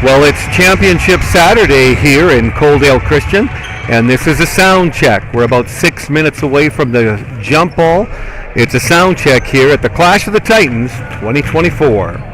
Well, it's Championship Saturday here in Coaldale Christian, and this is a sound check. We're about 6 minutes away from the jump ball. It's a sound check here at the Clash of the Titans 2024.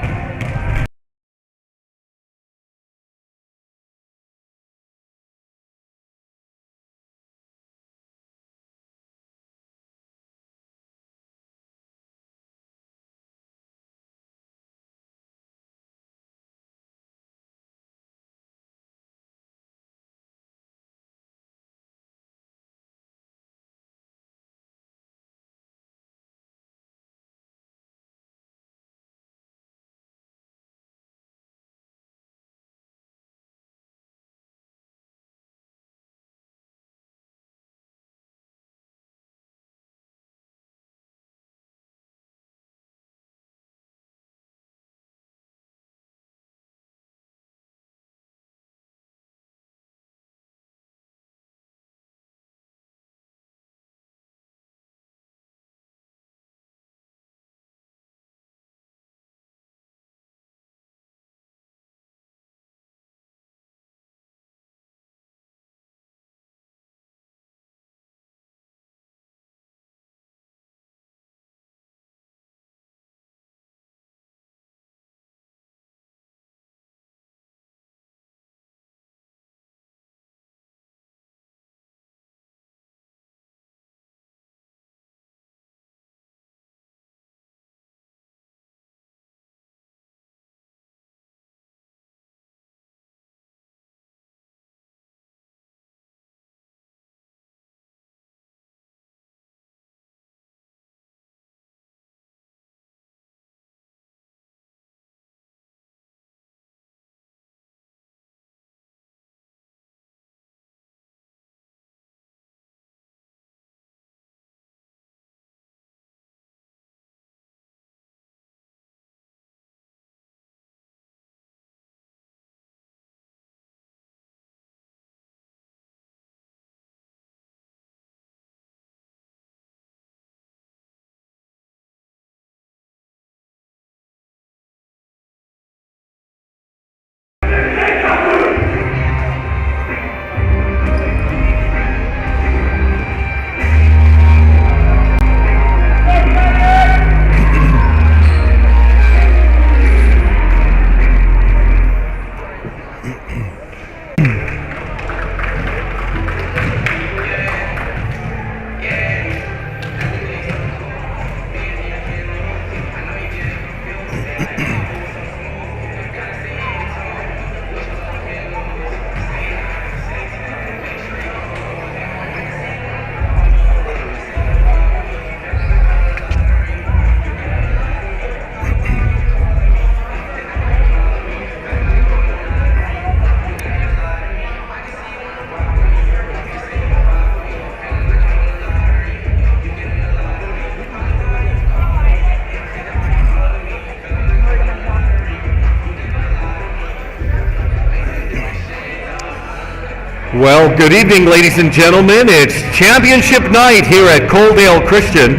Well, good evening, ladies and gentlemen. It's championship night here at Coaldale Christian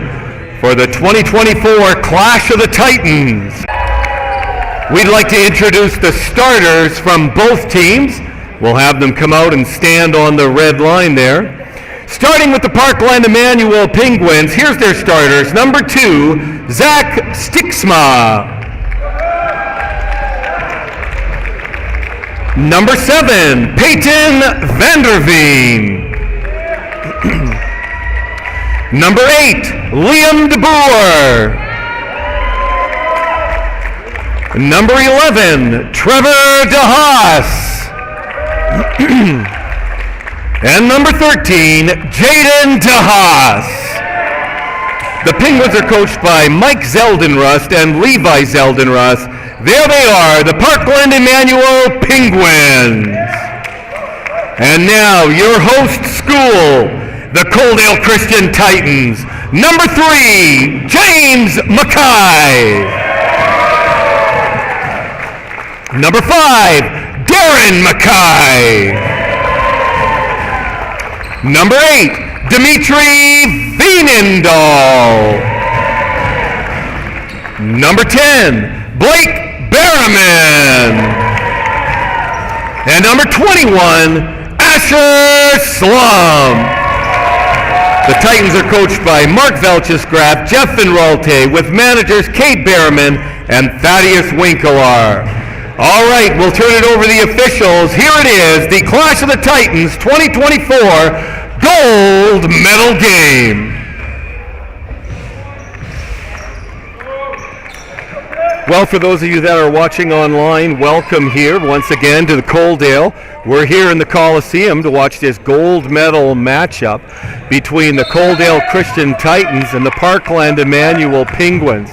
for the 2024 Clash of the Titans. We'd like to introduce the starters from both teams. We'll have them come out and stand on the red line there. Starting with the Parkland Emmanuel Penguins, here's their starters. Number 2, Zach Stixma. Number 7, Peyton Vanderveen. Number 8, Liam DeBoer. Number 11, Trevor DeHaas. And number 13, Jaden DeHaas. The Penguins are coached by Mike Zeldenrust and Levi Zeldenrust. There they are, the Parkland Emmanuel Penguins. And now your host school, the Coaldale Christian Titans. Number 3, James Mackay. Number 5, Darren Mackay. Number 8, Dimitri Veenendahl. Number 10, Blake Berriman. and number 21, Asher Slum. The Titans are coached by Mark Velchesgraf, Jeff Finralte, with managers Kate Behrman and Thaddeus Winkler. All right, we'll turn it over to the officials. Here it is, the Clash of the Titans 2024 Gold Medal Game. Well, for those of you that are watching online, welcome here once again to the Coaldale. We're here in the Coliseum to watch this gold medal matchup between the Coaldale Christian Titans and the Parkland Emmanuel Penguins.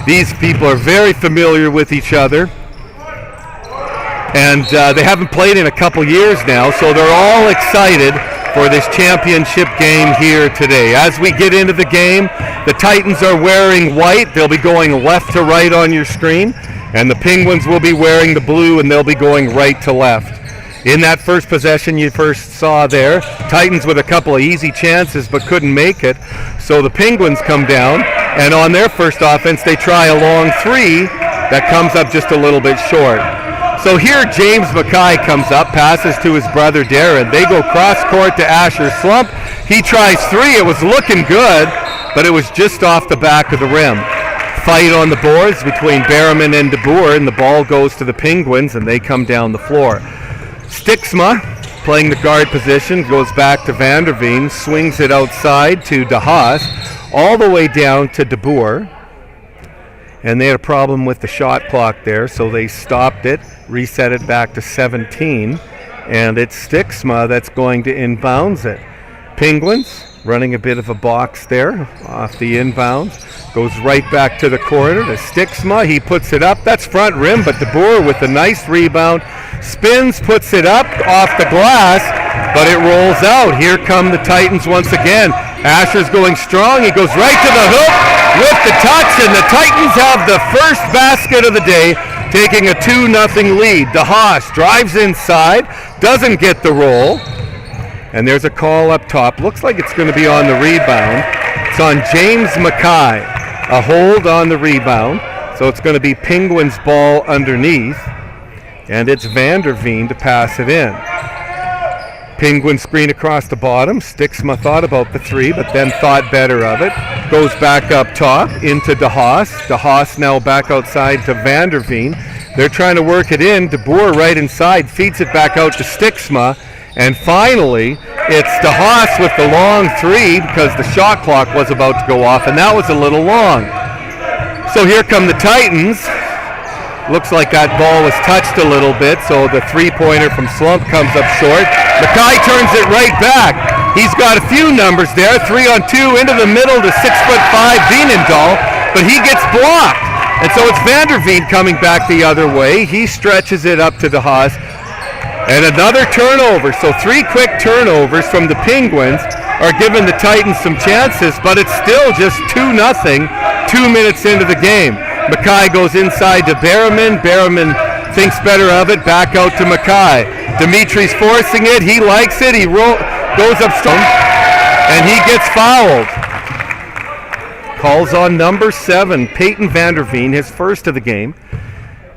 These people are very familiar with each other, and they haven't played in a couple years now, so they're all excited for this championship game here today. As we get into the game, the Titans are wearing white. They'll be going left to right on your screen, and the Penguins will be wearing the blue, and they'll be going right to left. In that first possession you first saw there, Titans with a couple of easy chances but couldn't make it, so the Penguins come down, and on their first offense they try a long three that comes up just a little bit short. So here James Mackay comes up, passes to his brother Darren. They go cross court to Asher Slump. He tries three. It was looking good, but it was just off the back of the rim. Fight on the boards between Berriman and DeBoer, and the ball goes to the Penguins, and they come down the floor. Stixma, playing the guard position, goes back to Vanderveen, swings it outside to DeHaas, all the way down to DeBoer. And they had a problem with the shot clock there, so they stopped it, reset it back to 17, and it's Stixma that's going to inbounds it. Penguins running a bit of a box there off the inbounds, goes right back to the corner to Stixma. He puts it up, that's front rim, but DeBoer with a nice rebound, spins, puts it up off the glass, but it rolls out. Here come the Titans once again. Asher's going strong, he goes right to the hoop with the touch, and the Titans have the first basket of the day, taking a 2-0 lead. DeHaas drives inside, doesn't get the roll, and there's a call up top. Looks like it's going to be on the rebound. It's on James Mackay. A hold on the rebound, so it's going to be Penguins ball underneath, and it's Vanderveen to pass it in. Penguin screen across the bottom. Stixma thought about the three, but then thought better of it. Goes back up top into DeHaas. DeHaas now back outside to Vanderveen. They're trying to work it in. DeBoer right inside, feeds it back out to Stixma. And finally, it's DeHaas with the long three because the shot clock was about to go off, and that was a little long. So here come the Titans. Looks like that ball was touched a little bit, so the three-pointer from Slump comes up short. Mackay turns it right back. He's got a few numbers there, 3-on-2 into the middle to 6'5" Veenendahl, but he gets blocked. And so it's Vanderveen coming back the other way. He stretches it up to DeHaas. And another turnover. So three quick turnovers from the Penguins are giving the Titans some chances, but it's still just 2-0 2 minutes into the game. Mackay goes inside to Berriman. Berriman thinks better of it. Back out to Mackay. Dimitri's forcing it. He likes it. He goes up strong, and he gets fouled. Calls on number 7, Peyton Vanderveen, his first of the game.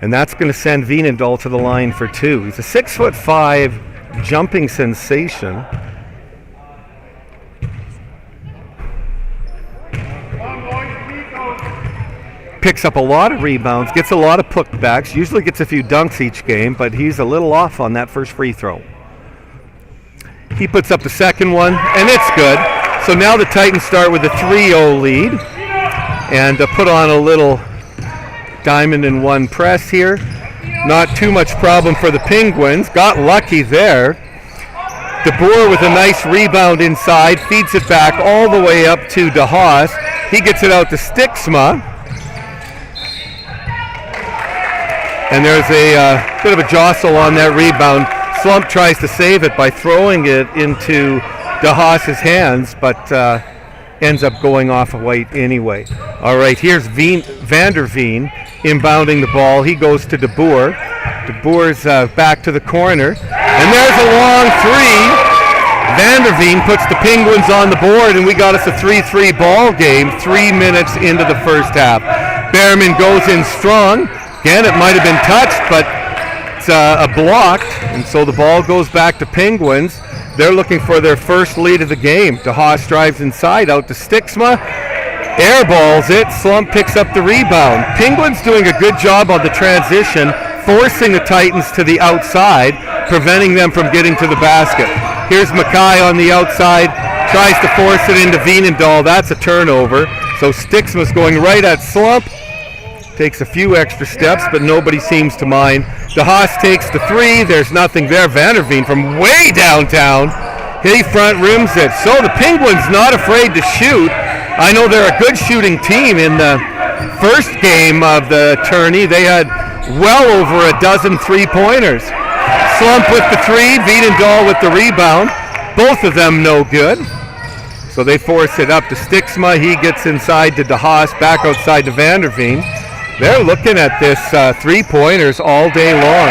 And that's going to send Veenendahl to the line for 2. He's a 6'5" jumping sensation. Picks up a lot of rebounds, gets a lot of putbacks, usually gets a few dunks each game, but he's a little off on that first free throw. He puts up the second one, and it's good. So now the Titans start with a 3-0 lead and put on a little diamond in one press here. Not too much problem for the Penguins. Got lucky there. DeBoer with a nice rebound inside, feeds it back all the way up to DeHaas. He gets it out to Stixma. And there's a bit of a jostle on that rebound. Slump tries to save it by throwing it into DeHaas's hands, but ends up going off of white anyway. All right, here's Vanderveen inbounding the ball. He goes to DeBoer. DeBoer's back to the corner. And there's a long three. Vanderveen puts the Penguins on the board, and we got us a 3-3 ball game 3 minutes into the first half. Berriman goes in strong. Again, it might have been touched, but It's a blocked, and so the ball goes back to Penguins. They're looking for their first lead of the game. DeHaas drives inside, out to Stixma. Airballs it. Slump picks up the rebound. Penguins doing a good job on the transition, forcing the Titans to the outside, preventing them from getting to the basket. Here's Mackay on the outside, tries to force it into Veenendahl. That's a turnover. So Stixma's going right at Slump. Takes a few extra steps, but nobody seems to mind. DeHaas takes the three. There's nothing there. Vanderveen from way downtown. He front rims it. So the Penguins not afraid to shoot. I know they're a good shooting team. In the first game of the tourney, they had well over a dozen three-pointers. Slump with the three, Veenendahl with the rebound. Both of them no good. So they force it up to Stixma. He gets inside to DeHaas, back outside to Vanderveen. They're looking at this three-pointers all day long.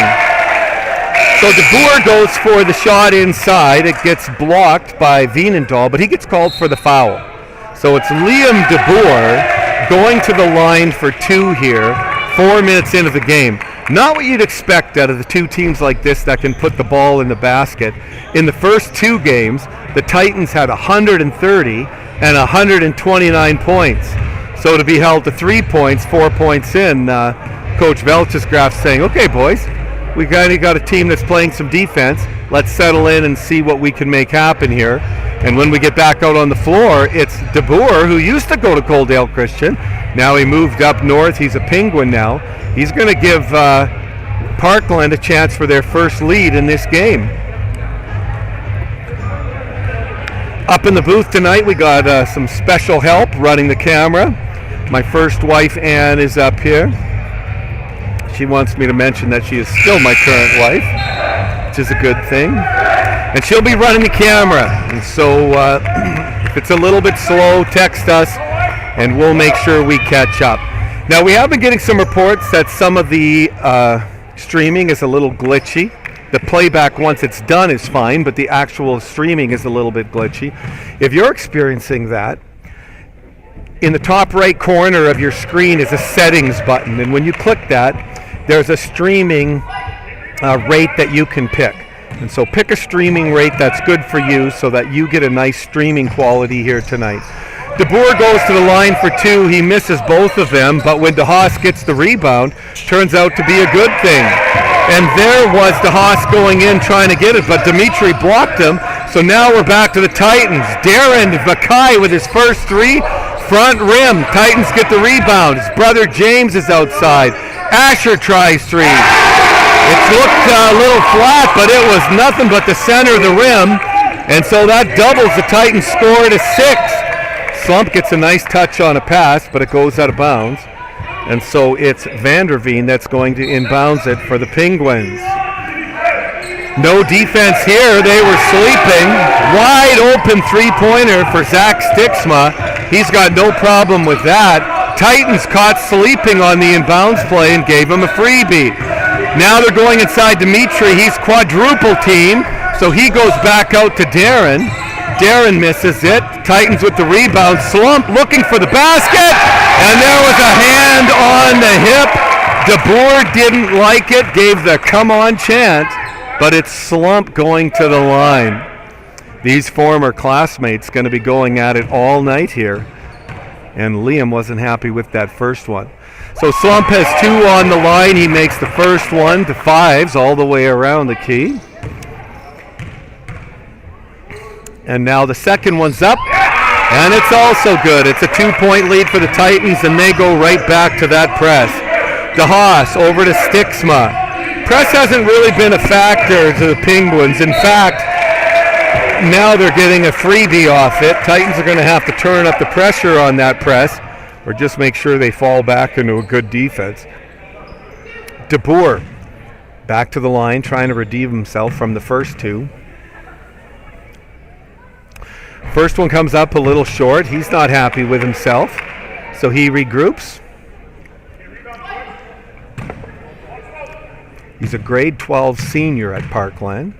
So DeBoer goes for the shot inside. It gets blocked by Veenendahl, but he gets called for the foul. So it's Liam DeBoer going to the line for two here, 4 minutes into the game. Not what you'd expect out of the two teams like this that can put the ball in the basket. In the first two games, the Titans had 130 and 129 points. So to be held to 3 points, 4 points in, Coach Velchesgraf saying, okay, boys, we got a team that's playing some defense. Let's settle in and see what we can make happen here. And when we get back out on the floor, it's DeBoer, who used to go to Coaldale Christian. Now he moved up north. He's a Penguin now. He's going to give Parkland a chance for their first lead in this game. Up in the booth tonight, we got some special help running the camera. My first wife, Ann, is up here. She wants me to mention that she is still my current wife, which is a good thing. And she'll be running the camera. And so if it's a little bit slow, text us, and we'll make sure we catch up. Now, we have been getting some reports that some of the streaming is a little glitchy. The playback, once it's done, is fine, but the actual streaming is a little bit glitchy. If you're experiencing that, in the top right corner of your screen is a settings button, and when you click that, there's a streaming rate that you can pick. And so pick a streaming rate that's good for you so that you get a nice streaming quality here tonight. DeBoer goes to the line for two. He misses both of them, but when DeHaas gets the rebound, turns out to be a good thing. And there was DeHaas going in trying to get it, but Dimitri blocked him. So now we're back to the Titans. Darren Mackay with his first three, front rim. Titans get the rebound. His brother James is outside. Asher tries three. It looked a little flat, but it was nothing but the center of the rim. And so that doubles the Titans' score to 6. Slump gets a nice touch on a pass, but it goes out of bounds. And so it's Vanderveen that's going to inbounds it for the Penguins. No defense here. They were sleeping. Wide open three-pointer for Zach Stixma. He's got no problem with that. Titans caught sleeping on the inbounds play and gave him a freebie. Now they're going inside Dimitri. He's quadruple team, so he goes back out to Darren. Darren misses it. Titans with the rebound. Slump looking for the basket, and there was a hand on the hip. DeBoer didn't like it, gave the come on chant, but it's Slump going to the line. These former classmates going to be going at it all night here, and Liam wasn't happy with that first one. So Slump has two on the line. He makes the first one to fives all the way around the key. And now the second one's up, and it's also good. It's a 2-point lead for the Titans, and they go right back to that press. DeHaas over to Stixma. Press hasn't really been a factor to the Penguins. In fact, now they're getting a freebie off it. Titans are going to have to turn up the pressure on that press, or just make sure they fall back into a good defense. DeBoer back to the line, trying to redeem himself from the first two. First one comes up a little short. He's not happy with himself, so he regroups. He's a grade 12 senior at Parkland.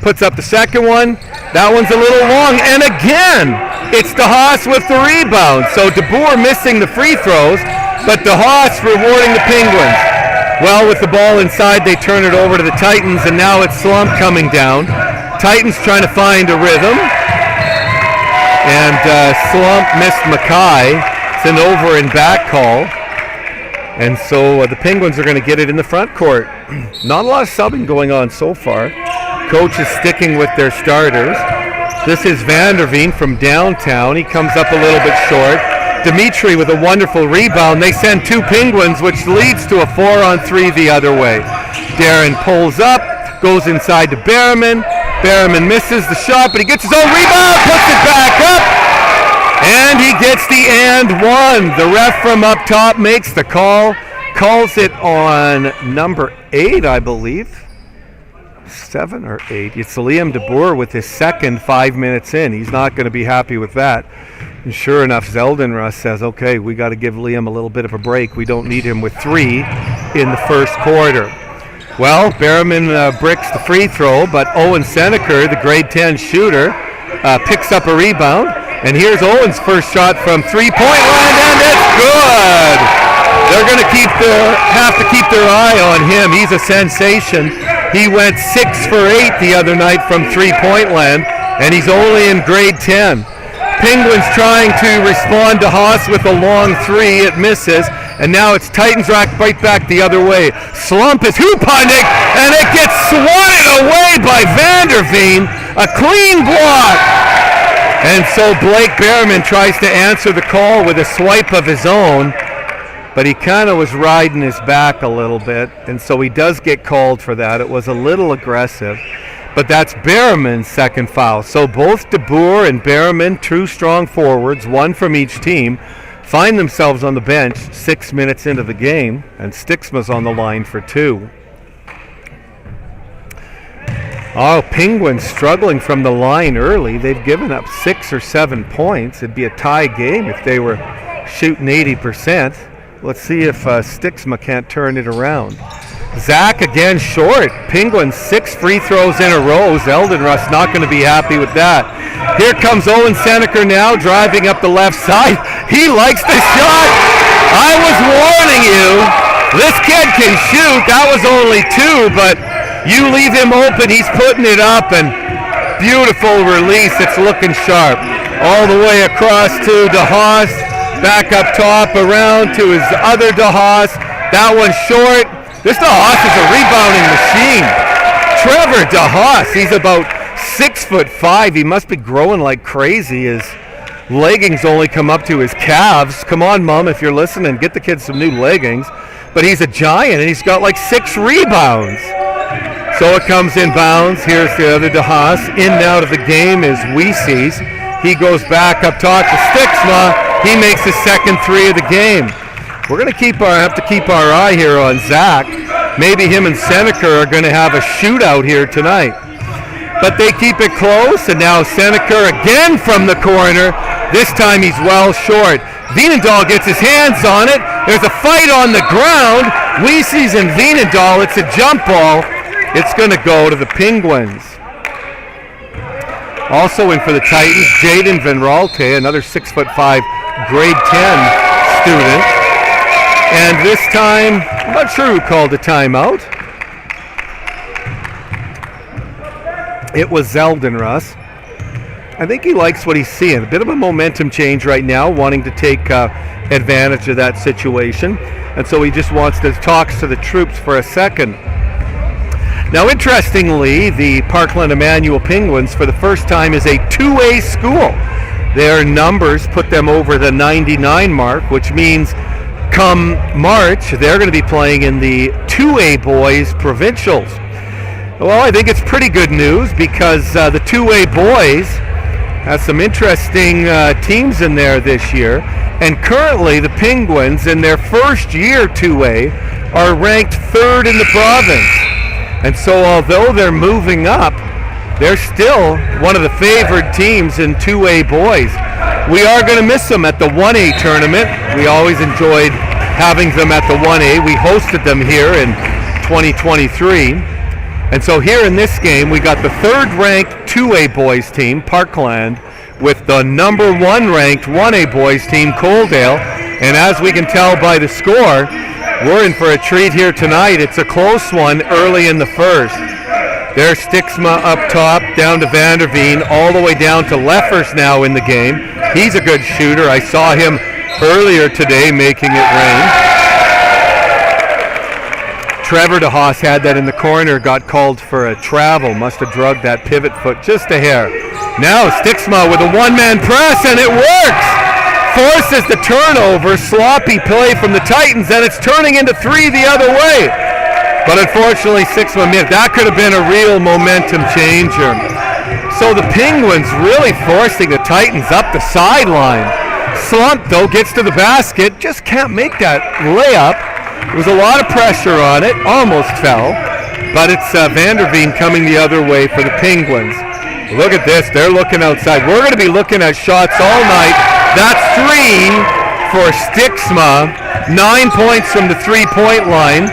Puts up the second one. That one's a little long, and again, it's DeHaas with the rebound. So DeBoer missing the free throws, but DeHaas rewarding the Penguins. Well, with the ball inside, they turn it over to the Titans, and now it's Slump coming down. Titans trying to find a rhythm. And Slump missed Mackay. It's an over and back call. And so the Penguins are going to get it in the front court. Not a lot of subbing going on so far. Coach is sticking with their starters. This is Vanderveen from downtown. He comes up a little bit short. Dimitri with a wonderful rebound. They send two Penguins, which leads to a 4-on-3 the other way. Darren pulls up, goes inside to Berriman. Berriman misses the shot, but he gets his own rebound, puts it back up, and he gets the and one. The ref from up top makes the call, calls it on number 8, I believe. 7 or 8. It's Liam DeBoer with his second 5 minutes in. He's not going to be happy with that. And sure enough, Zeldenrus says, okay, we got to give Liam a little bit of a break. We don't need him with 3 in the first quarter. Well, Berriman bricks the free throw, but Owen Seneker, the grade 10 shooter, picks up a rebound. And here's Owen's first shot from three-point line, and it's good! They're going to have to keep their eye on him. He's a sensation. He went 6 for 8 the other night from three-point land, and he's only in grade 10. Penguins trying to respond to Haas with a long 3. It misses, and now it's Titans right back the other way. Slump is hoop hunting, and it gets swatted away by Vanderveen. A clean block. And so Blake Berriman tries to answer the call with a swipe of his own, but he kind of was riding his back a little bit, and so he does get called for that. It was a little aggressive, but that's Berriman's second foul. So both DeBoer and Berriman, two strong forwards, one from each team, find themselves on the bench 6 minutes into the game, and Stixma's on the line for 2. Oh, Penguins struggling from the line early. They've given up 6 or 7 points. It'd be a tie game if they were shooting 80%. Let's see if Stixma can't turn it around. Zach again short. Penguins 6 free throws in a row. Zeldenrus not going to be happy with that. Here comes Owen Seneker now driving up the left side. He likes the shot. I was warning you. This kid can shoot. That was only 2, but you leave him open. He's putting it up, and beautiful release. It's looking sharp. All the way across to DeHaas. Back up top, around to his other DeHaas. That one's short. This DeHaas is a rebounding machine. Trevor DeHaas, he's about 6'5". He must be growing like crazy. His leggings only come up to his calves. Come on, Mom, if you're listening, get the kid some new leggings. But he's a giant, and he's got like 6 rebounds. So it comes inbounds. Here's the other DeHaas. In and out of the game is Weese's. He goes back up top to Stixma. He makes his second 3 of the game. We're going to have to keep our eye here on Zach. Maybe him and Seneker are going to have a shootout here tonight. But they keep it close, and now Seneker again from the corner. This time he's well short. Veenendahl gets his hands on it. There's a fight on the ground. Weese's and Veenendahl. It's a jump ball. It's going to go to the Penguins. Also in for the Titans, Jaden Van Ralte, another 6'5", grade 10 student. And this time, I'm not sure who called the timeout. It was Zeldenrus. I think he likes what he's seeing. A bit of a momentum change right now, wanting to take advantage of that situation. And so he just wants to talk to the troops for a second. Now, interestingly, the Parkland Emmanuel Penguins, for the first time, is a 2A school. Their numbers put them over the 99 mark, which means come March, they're going to be playing in the 2A boys provincials. Well, I think it's pretty good news because the 2A boys have some interesting teams in there this year. And currently, the Penguins, in their first year 2A, are ranked 3rd in the province. And so although they're moving up, they're still one of the favored teams in 2A boys. We are going to miss them at the 1A tournament. We always enjoyed having them at the 1A. We hosted them here in 2023. And so here in this game, we got the 3rd-ranked 2A boys team, Parkland, with the number 1 ranked 1A boys team, Coaldale. And as we can tell by the score, we're in for a treat here tonight. It's a close one early in the first. There's Stixma up top, down to Vanderveen, all the way down to Leffers now in the game. He's a good shooter. I saw him earlier today making it rain. Trevor DeHaas had that in the corner, got called for a travel, must have drugged that pivot foot just a hair. Now Stixma with a one-man press, and it works! Forces the turnover, sloppy play from the Titans, and it's turning into three the other way. But unfortunately, Stixma missed. That could have been a real momentum changer. So the Penguins really forcing the Titans up the sideline. Slump, though, gets to the basket, just can't make that layup. There was a lot of pressure on it, almost fell, but it's Vanderveen coming the other way for the Penguins. Look at this, they're looking outside. We're going to be looking at shots all night. That's 3 for Stixma, 9 points from the three-point line,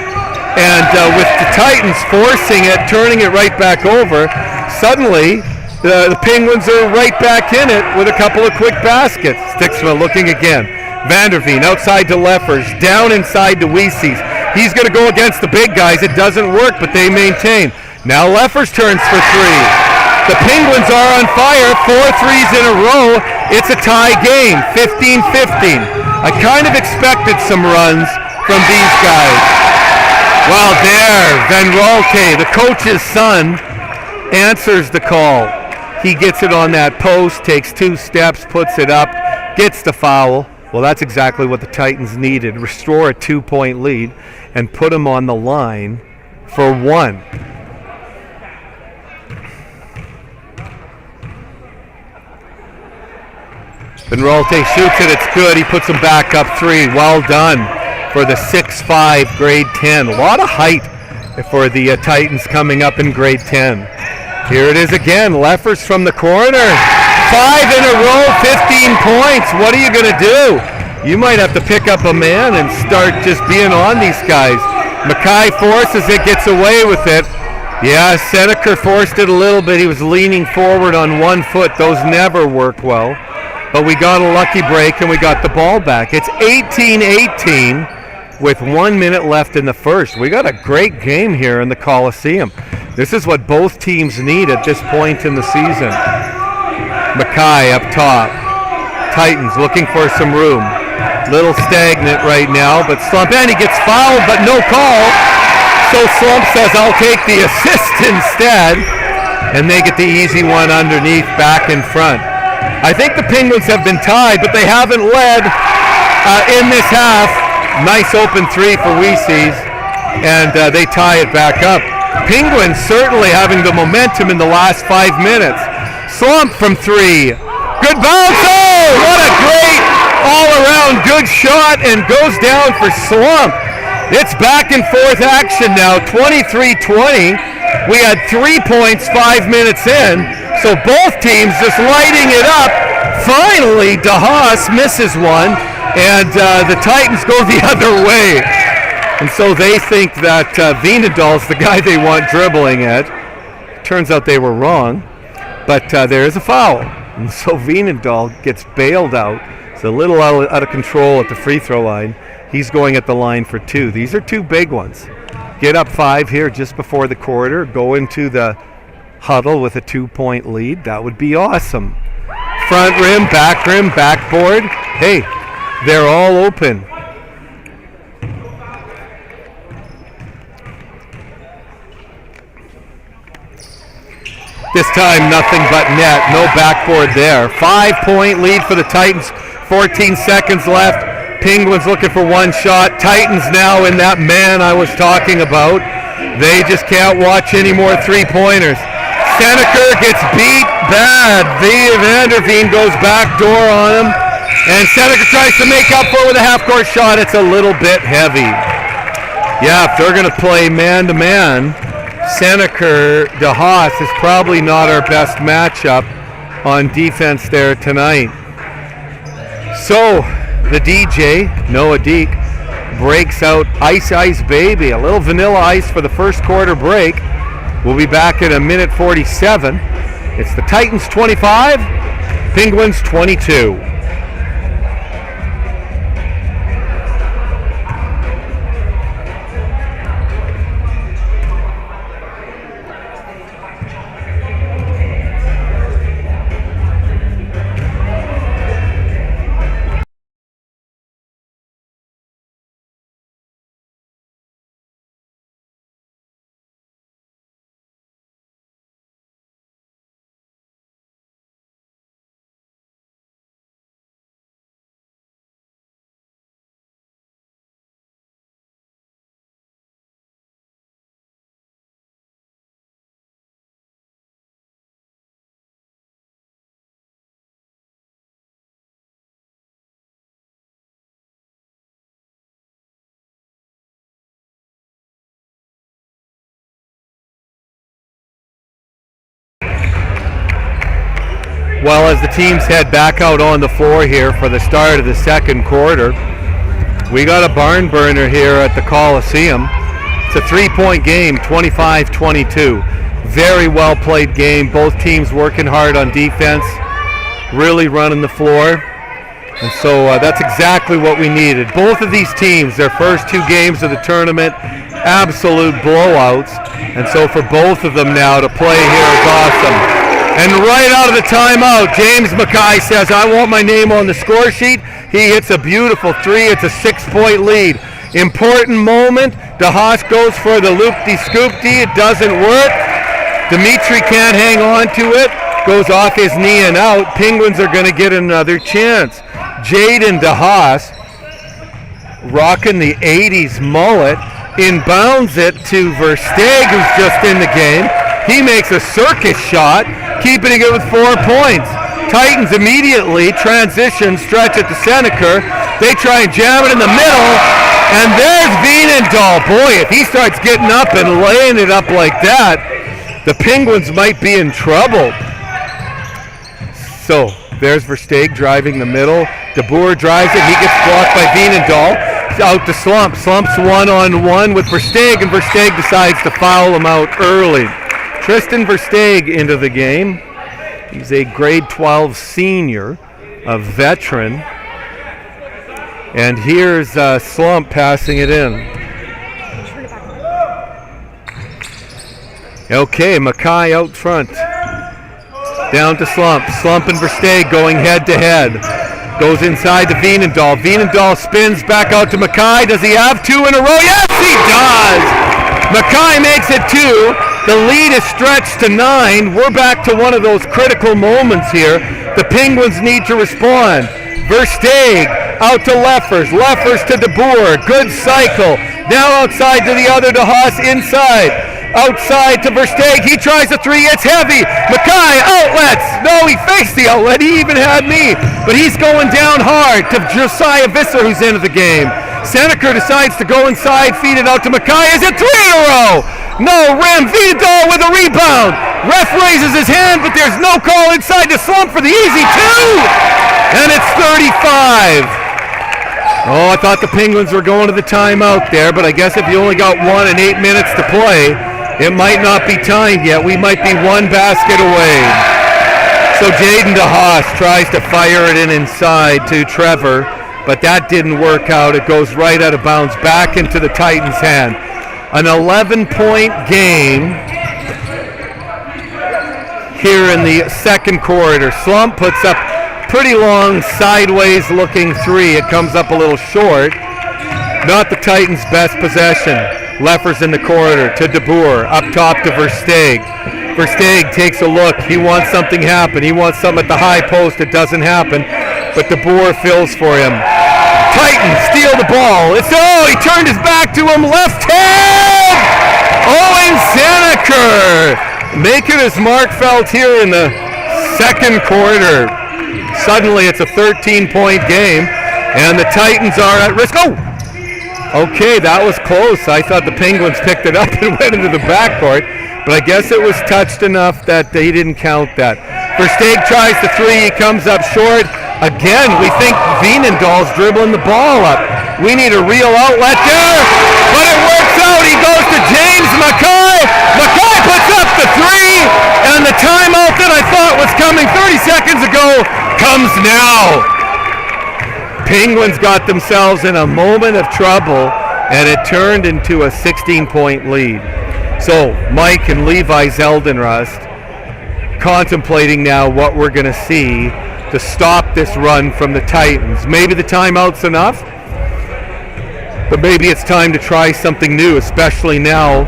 and with the Titans forcing it, turning it right back over, suddenly the Penguins are right back in it with a couple of quick baskets. Stixma looking again. Vanderveen outside to Leffers, down inside to Weese's. He's going to go against the big guys. It doesn't work, but they maintain. Now Leffers turns for 3. The Penguins are on fire, 4 threes in a row. It's a tie game, 15-15. I kind of expected some runs from these guys. Well, there, Van Rolte, the coach's son, answers the call. He gets it on that post, takes 2 steps, puts it up, gets the foul. Well, that's exactly what the Titans needed. Restore a 2-point lead and put them on the line for 1. Van Rolte shoots it. It's good. He puts them back up 3. Well done for the 6'5", grade 10. A lot of height for the Titans coming up in grade 10. Here it is again. Leffers from the corner. 5 in a row, 15 points. What are you going to do? You might have to pick up a man and start just being on these guys. Mackay forces it, gets away with it. Yeah, Seneca forced it a little bit. He was leaning forward on 1 foot. Those never work well. But we got a lucky break and we got the ball back. It's 18-18 with 1 minute left in the first. We got a great game here in the Coliseum. This is what both teams need at this point in the season. Mackay up top. Titans looking for some room. Little stagnant right now, but Slump, and he gets fouled, but no call. So Slump says, I'll take the assist instead. And they get the easy one underneath back in front. I think the Penguins have been tied, but they haven't led in this half. Nice open 3 for Weese's, and they tie it back up. Penguins certainly having the momentum in the last 5 minutes. Slump from 3. Good bounce. Oh, what a great all-around good shot, and goes down for Slump. It's back and forth action now, 23-20. We had 3 points 5 minutes in, so both teams just lighting it up. Finally, DeHaas misses one, and the Titans go the other way. And so they think that Veenendaal's the guy they want dribbling at. Turns out they were wrong, but there is a foul. And so Veenendaal gets bailed out. It's a little out of control at the free throw line. He's going at the line for 2. These are 2 big ones. Get up 5 here just before the quarter. Go into the huddle with a 2-point lead. That would be awesome. Front rim, backboard. Hey, they're all open. This time nothing but net, no backboard there. 5-point lead for the Titans, 14 seconds left. Penguins looking for one shot. Titans now in that man I was talking about. They just can't watch any more 3-pointers. Seneca gets beat bad. Vanderveen goes back door on him. And Seneca tries to make up for it with a half-court shot. It's a little bit heavy. Yeah, if they're going to play man-to-man, Seneca DeHaas is probably not our best matchup on defense there tonight. So the DJ, Noah Deek, breaks out Ice Ice Baby, a little Vanilla Ice for the first quarter break. We'll be back in a minute 47. It's the Titans 25, Penguins 22. Well, as the teams head back out on the floor here for the start of the second quarter, we got a barn burner here at the Coliseum. It's a 3-point game, 25-22. Very well played game. Both teams working hard on defense, really running the floor. And so that's exactly what we needed. Both of these teams, their first 2 games of the tournament, absolute blowouts. And so for both of them now to play here is awesome. And right out of the timeout, James Mackay says, I want my name on the score sheet. He hits a beautiful 3. It's a 6-point lead. Important moment. DeHaas goes for the loop-de-scoop-de. It doesn't work. Dimitri can't hang on to it. Goes off his knee and out. Penguins are going to get another chance. Jaden DeHaas, rocking the 80s mullet, inbounds it to Versteeg, who's just in the game. He makes a circus shot, keeping it with 4 points. Titans immediately transition, stretch it to Seneca. They try and jam it in the middle, and there's Veenendahl. Boy, if he starts getting up and laying it up like that, the Penguins might be in trouble. So there's Versteeg driving the middle. DeBoer drives it. He gets blocked by Veenendahl. Out to Slump. Slump's one-on-one with Versteeg, and Versteeg decides to foul him out early. Tristan Versteeg into the game. He's a grade 12 senior, a veteran. And here's Slump passing it in. Okay, Mackay out front. Down to Slump. Slump and Versteeg going head-to-head. Goes inside to Veenendahl. Veenendahl spins back out to Mackay. Does he have 2 in a row? Yes, he does! Mackay makes it 2. The lead is stretched to 9. We're back to one of those critical moments here. The Penguins need to respond. Versteeg out to Leffers. Leffers to DeBoer. Good cycle. Now outside to the other DeHaas inside. Outside to Versteeg. He tries a 3. It's heavy. Mackay outlets. No, he faced the outlet. He even had me. But he's going down hard to Josiah Visser, who's into the game. Seneca decides to go inside, feed it out to Mackay. Is it 3 in a row? No, rim. Veenendahl with a rebound. Ref raises his hand, but there's no call inside to Slump for the easy 2. And it's 35. Oh, I thought the Penguins were going to the timeout there, but I guess if you only got 1 and 8 minutes to play, it might not be timed yet. We might be 1 basket away. So Jaden DeHaas tries to fire it in inside to Trevor, but that didn't work out. It goes right out of bounds back into the Titans' hand. An 11-point game here in the second quarter. Slump puts up pretty long sideways looking 3. It comes up a little short. Not the Titans' best possession. Leffers in the corner to DeBoer. Up top to Versteeg. Versteeg takes a look. He wants something to happen. He wants something at the high post. It doesn't happen. But DeBoer fills for him. Titans steal the ball. He turned his back to him. Left hand! Owen Seneca making his mark felt here in the second quarter. Suddenly it's a 13-point game, and the Titans are at risk. Oh! Okay, that was close. I thought the Penguins picked it up and went into the backcourt, but I guess it was touched enough that he didn't count that. Versteeg tries the 3. He comes up short. Again, we think Veenendahl's dribbling the ball up. We need a real outlet there, but it works out. He goes to James Mackay. Mackay puts up the 3, and the timeout that I thought was coming 30 seconds ago comes now. Penguins got themselves in a moment of trouble, and it turned into a 16-point lead. So Mike and Levi Zeldenrust contemplating now what we're going to see to stop this run from the Titans. Maybe the timeout's enough, but maybe it's time to try something new, especially now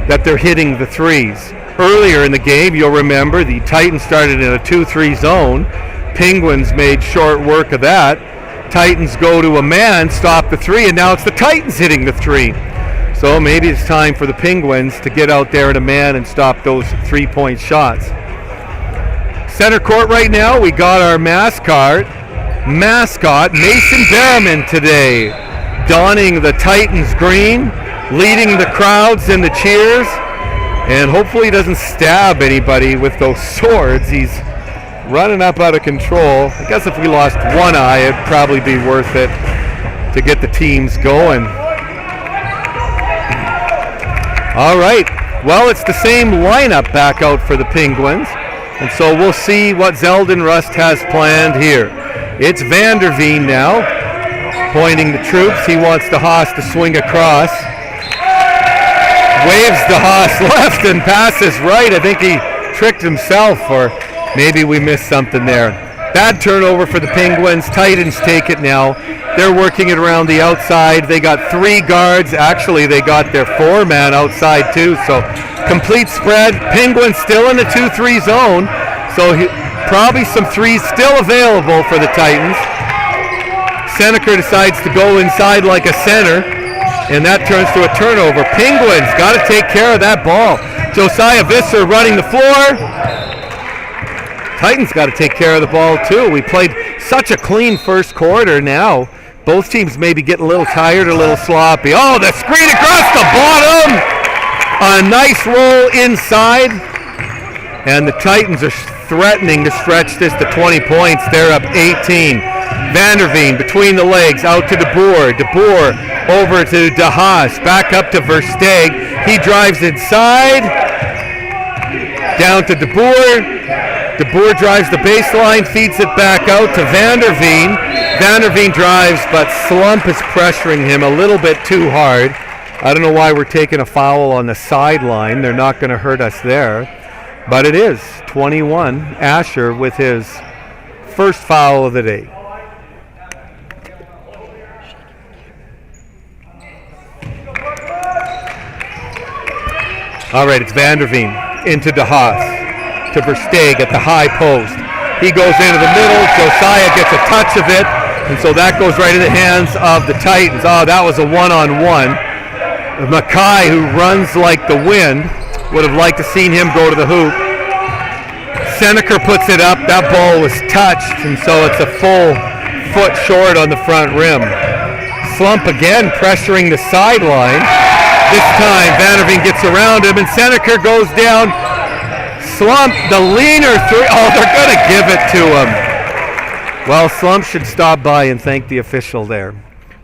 that they're hitting the 3s. Earlier in the game, you'll remember, the Titans started in a 2-3 zone. Penguins made short work of that. Titans go to a man, stop the 3, and now it's the Titans hitting the 3. So maybe it's time for the Penguins to get out there in a man and stop those 3-point shots. Center court right now, we got our mascot, Mason Berriman today, donning the Titans green, leading the crowds in the cheers, and hopefully he doesn't stab anybody with those swords. He's running up out of control. I guess if we lost one eye, it'd probably be worth it to get the teams going. All right. Well, it's the same lineup back out for the Penguins. And so we'll see what Zeldin Rust has planned here. It's Vanderveen now, pointing the troops. He wants DeHaas to swing across. Waves DeHaas left and passes right. I think he tricked himself, or maybe we missed something there. Bad turnover for the Penguins. Titans take it now. They're working it around the outside. They got 3 guards. Actually, they got their 4-man outside too. So complete spread. Penguins still in the 2-3 zone. So probably some threes still available for the Titans. Seneca decides to go inside like a center, and that turns to a turnover. Penguins got to take care of that ball. Josiah Visser running the floor. Titans got to take care of the ball too. We played such a clean first quarter now. Both teams maybe getting a little tired, a little sloppy. Oh, the screen across the bottom. A nice roll inside. And the Titans are threatening to stretch this to 20 points. They're up 18. Vanderveen between the legs, out to DeBoer. DeBoer over to DeHaas. Back up to Versteeg. He drives inside. Down to DeBoer. DeBoer drives the baseline, feeds it back out to Vanderveen. Vanderveen drives, but Slump is pressuring him a little bit too hard. I don't know why we're taking a foul on the sideline. They're not going to hurt us there. But it is 21. Asher with his first foul of the day. All right, it's Vanderveen into DeHaas. To Versteeg at the high post. He goes into the middle. Josiah gets a touch of it, and so that goes right in the hands of the Titans. Oh, that was a one-on-one. Mackay, who runs like the wind, would have liked to seen him go to the hoop. Seneca puts it up. That ball was touched, and so it's a full foot short on the front rim. Slump again pressuring the sideline. This time Vanderveen gets around him, and Seneca goes down. Slump, the leaner three. Oh, they're going to give it to him. Well, Slump should stop by and thank the official there.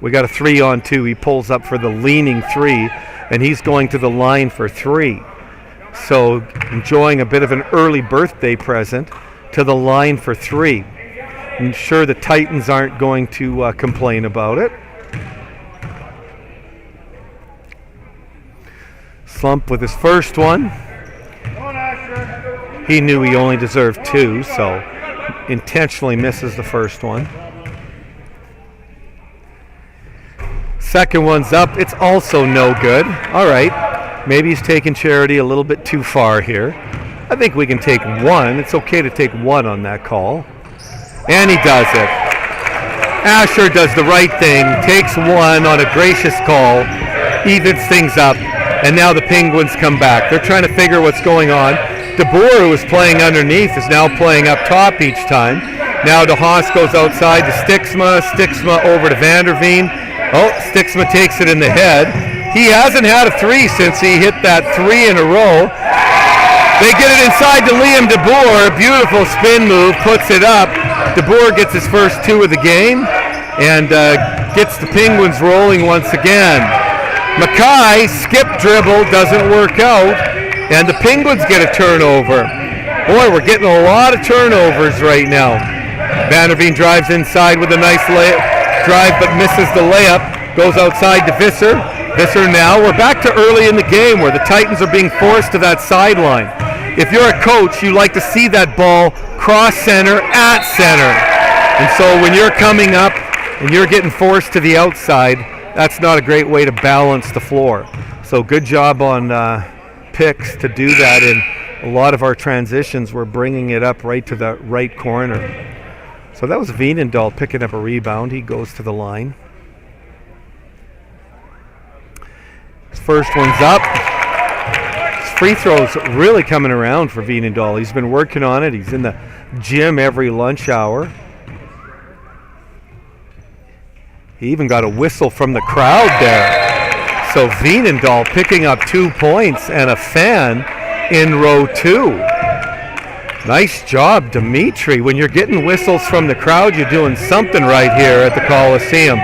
We got a 3-on-2. He pulls up for the leaning 3, and he's going to the line for 3. So enjoying a bit of an early birthday present to the line for 3. I'm sure the Titans aren't going to complain about it. Slump with his first one. He knew he only deserved 2, so intentionally misses the first one. Second one's up. It's also no good. All right. Maybe he's taking charity a little bit too far here. I think we can take 1. It's okay to take 1 on that call. And he does it. Asher does the right thing, takes 1 on a gracious call, evens things up, and now the Penguins come back. They're trying to figure what's going on. DeBoer, who was playing underneath, is now playing up top each time. Now DeHaas goes outside to Stixma. Stixma over to Vanderveen. Oh, Stixma takes it in the head. He hasn't had a 3 since he hit that 3 in a row. They get it inside to Liam DeBoer. Beautiful spin move, puts it up. DeBoer gets his first 2 of the game and gets the Penguins rolling once again. Mackay, skip dribble, doesn't work out. And the Penguins get a turnover. Boy, we're getting a lot of turnovers right now. Vanderveen drives inside with a nice drive, but misses the layup. Goes outside to Visser. Visser now. We're back to early in the game where the Titans are being forced to that sideline. If you're a coach, you like to see that ball cross center at center. And so when you're coming up and you're getting forced to the outside, that's not a great way to balance the floor. So good job on picks to do that. In a lot of our transitions, we're bringing it up right to the right corner. So that was Veenendahl picking up a rebound. He goes to the line. His first one's up. His free throws really coming around for Veenendahl. He's been working on it. He's in the gym every lunch hour. He even got a whistle from the crowd there. So Veenendahl picking up 2 points and a fan in row 2. Nice job, Dimitri. When you're getting whistles from the crowd, you're doing something right here at the Coliseum.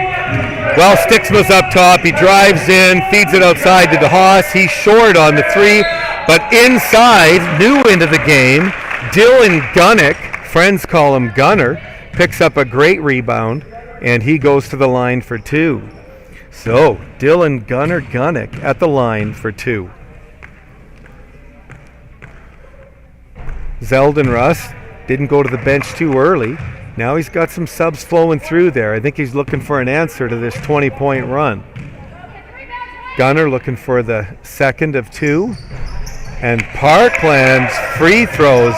Well, Stixma's up top. He drives in, feeds it outside to DeHaas. He's short on the three, but inside, new into the game, Dylan Gunnick, friends call him Gunner, picks up a great rebound, and he goes to the line for two. So, Dylan Gunnick at the line for two. Zeldin Russ didn't go to the bench too early. Now he's got some subs flowing through there. I think he's looking for an answer to this 20-point run. Gunner looking for the second of two. And Parkland's free throws,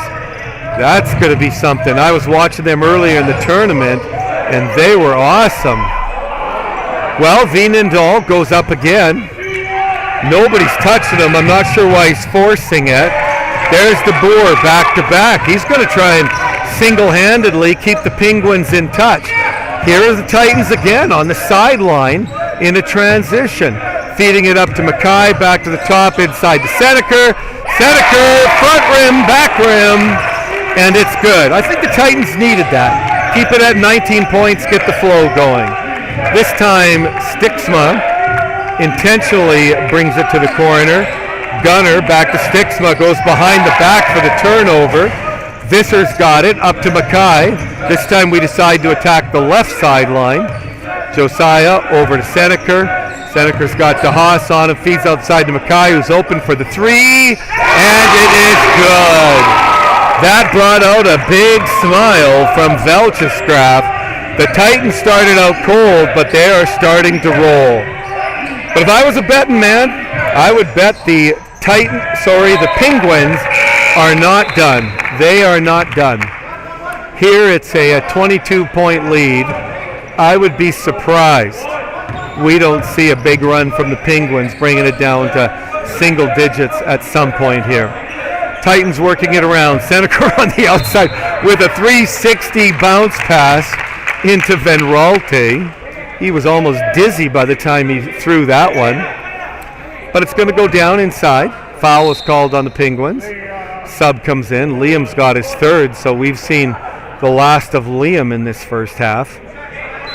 that's going to be something. I was watching them earlier in the tournament, and they were awesome. Well, Veenendahl goes up again. Nobody's touching him. I'm not sure why he's forcing it. There's the Boer back-to-back. He's going to try and single-handedly keep the Penguins in touch. Here are the Titans again on the sideline in a transition. Feeding it up to Mackay, back to the top, inside to Seneker. Seneker, front rim, back rim, and it's good. I think the Titans needed that. Keep it at 19 points, get the flow going. This time, Stixma intentionally brings it to the corner. Gunner back to Stixma, goes behind the back for the turnover. Visser's got it, up to Mackay. This time we decide to attack the left sideline. Josiah over to Seneker. Seneker's got DeHaas on him, feeds outside to Mackay, who's open for the three, and it is good. That brought out a big smile from Velchesgraf. The Titans started out cold, but they are starting to roll. But if I was a betting man, I would bet the Penguins are not done. They are not done. Here it's a 22-point lead. I would be surprised we don't see a big run from the Penguins, bringing it down to single digits at some point here. Titans working it around. Seneker on the outside with a 360 bounce pass into Van Raalte. He was almost dizzy by the time he threw that one. But it's going to go down inside. Foul is called on the Penguins. Sub comes in. Liam's got his third, so we've seen the last of Liam in this first half.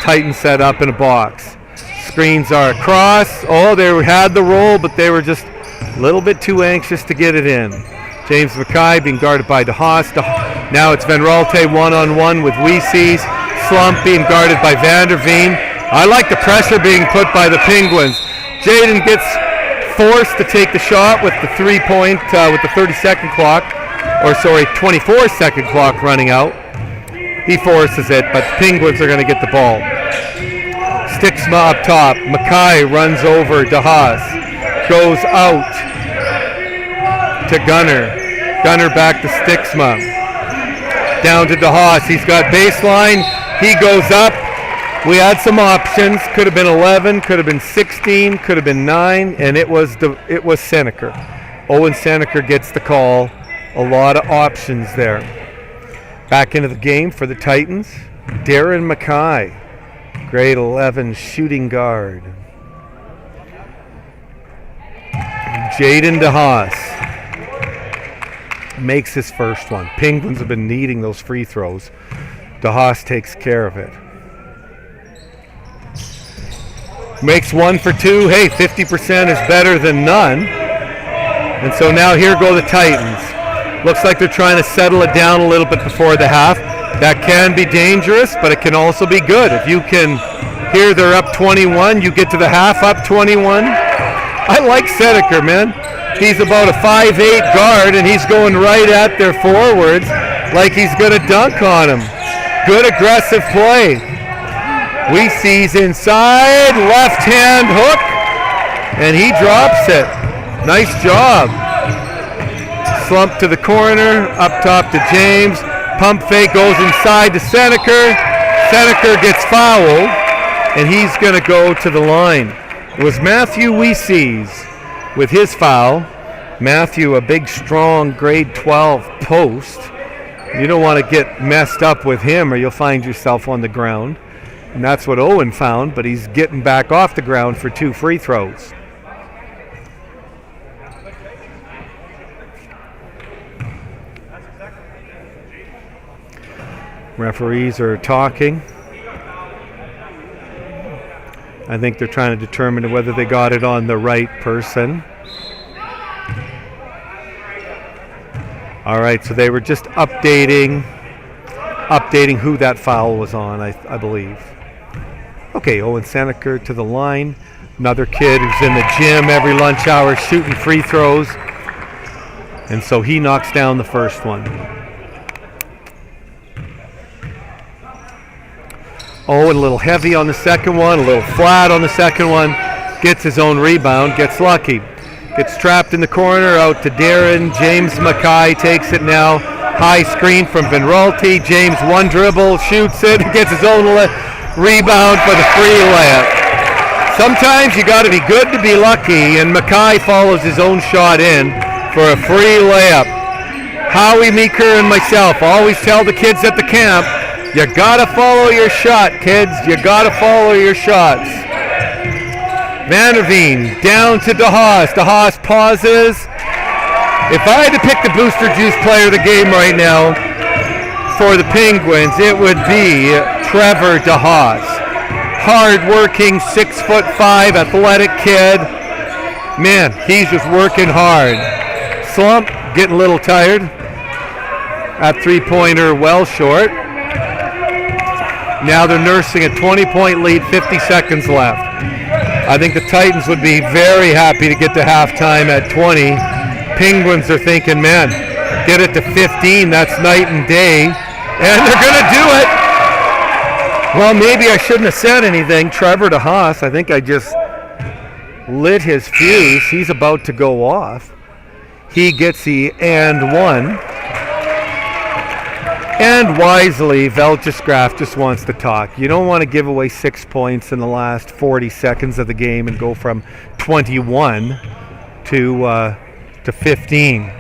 Titans set up in a box. Screens are across. Oh, they had the roll, but they were just a little bit too anxious to get it in. James Mackay being guarded by DeHaas. Now it's Van Raalte one-on-one with Weesees. Slump being guarded by Vanderveen. I like the pressure being put by the Penguins. Jaden gets forced to take the shot with the 3-point, with the 24-second clock running out. He forces it, but the Penguins are going to get the ball. Stixma up top. Mackay runs over DeHaas. Goes out to Gunner. Gunner back to Stixma. Down to DeHaas. He's got baseline. He goes up. We had some options. Could have been 11, could have been 16, could have been 9, and it was Seneker. Owen Seneker gets the call. A lot of options there. Back into the game for the Titans, Darren Mackay, grade 11 shooting guard. Jaden DeHaas makes his first one. Penguins have been needing those free throws. DeHaas takes care of it. Makes 1 for 2. Hey, 50% is better than none. And so now here go the Titans. Looks like they're trying to settle it down a little bit before the half. That can be dangerous, but it can also be good. If you can hear they're up 21, you get to the half up 21. I like Seneker, man. He's about a 5'8" guard, and he's going right at their forwards like he's going to dunk on them. Good aggressive play. Weesees inside, left hand hook, and he drops it. Nice job. Slump to the corner, up top to James. Pump fake goes inside to Seneker. Seneker gets fouled, and he's going to go to the line. It was Matthew Weesees with his foul. Matthew, a big, strong grade 12 post. You don't want to get messed up with him or you'll find yourself on the ground. And that's what Owen found, but he's getting back off the ground for 2 free throws. Referees are talking. I think they're trying to determine whether they got it on the right person. All right, so they were just updating who that foul was on, I believe. Okay, Owen Seneker to the line. Another kid who's in the gym every lunch hour shooting free throws. And so he knocks down the first one. Owen a little heavy on the second one, a little flat on the second one. Gets his own rebound, gets lucky. Gets trapped in the corner, out to Darren. James Mackay takes it now. High screen from Vinralti. James one dribble, shoots it, gets his own rebound for the free layup. Sometimes you got to be good to be lucky, and Mackay follows his own shot in for a free layup. Howie Meeker and myself always tell the kids at the camp, you got to follow your shot, kids. You got to follow your shots. Vanderveen down to DeHaas. DeHaas pauses. If I had to pick the Booster Juice player of the game right now for the Penguins, it would be Trevor DeHaas. Hard-working, 6'5", athletic kid. Man, he's just working hard. Slump, getting a little tired. That three-pointer well short. Now they're nursing a 20-point lead, 50 seconds left. I think the Titans would be very happy to get to halftime at 20. Penguins are thinking, man, get it to 15, that's night and day. And they're going to do it. Well, maybe I shouldn't have said anything. Trevor DeHaas, I think I just lit his fuse. He's about to go off. He gets the and one. And wisely, Veljesgraf just wants to talk. You don't want to give away 6 points in the last 40 seconds of the game and go from 21 to 15.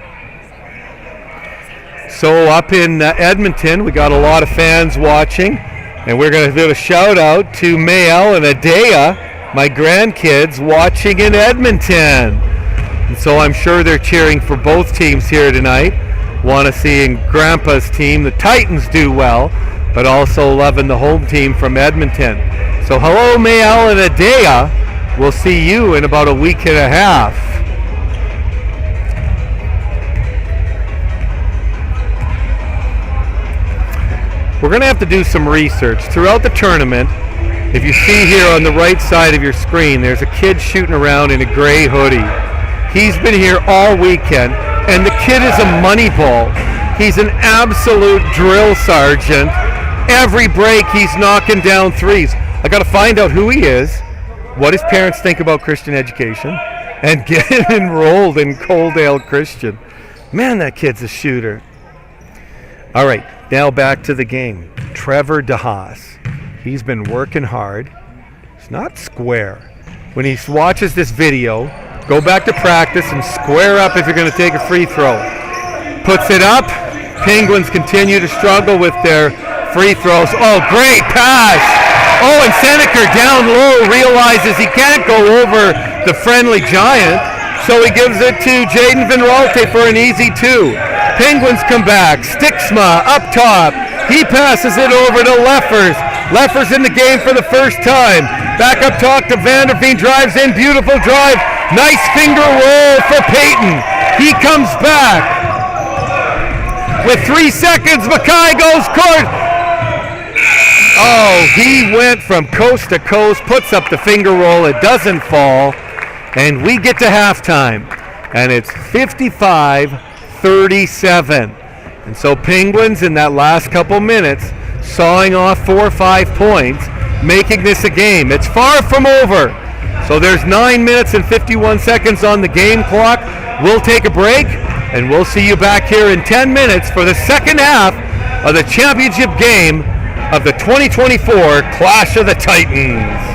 So up in Edmonton, we got a lot of fans watching, and we're going to do a shout out to Mayel and Adea, my grandkids, watching in Edmonton. And so I'm sure they're cheering for both teams here tonight. Want to see Grandpa's team, the Titans, do well, but also loving the home team from Edmonton. So hello, Mayel and Adea. We'll see you in about a week and a half. We're going to have to do some research throughout the tournament. If you see here on the right side of your screen, there's a kid shooting around in a gray hoodie. He's been here all weekend. And the kid is a money ball. He's an absolute drill sergeant. Every break he's knocking down threes. I got to find out who he is, what his parents think about Christian education, and get him enrolled in Coaldale Christian. Man, that kid's a shooter. All right, now back to the game. Trevor DeHaas. He's been working hard. He's not square. When he watches this video, go back to practice and square up if you're going to take a free throw. Puts it up. Penguins continue to struggle with their free throws. Oh, great pass. Oh, and Seneker down low realizes he can't go over the friendly giant, so he gives it to Jaden Vinralti for an easy two. Penguins come back. Stixma up top. He passes it over to Leffers. Leffers in the game for the first time. Back up top to Vanderveen. Drives in. Beautiful drive. Nice finger roll for Peyton. He comes back. With 3 seconds, Mackay goes court. Oh, he went from coast to coast, puts up the finger roll. It doesn't fall. And we get to halftime. And it's 55-37. And so Penguins in that last couple minutes sawing off 4 or 5 points, making this a game. It's far from over. So there's 9 minutes and 51 seconds on the game clock. We'll take a break, and we'll see you back here in 10 minutes for the second half of the championship game of the 2024 Clash of the Titans.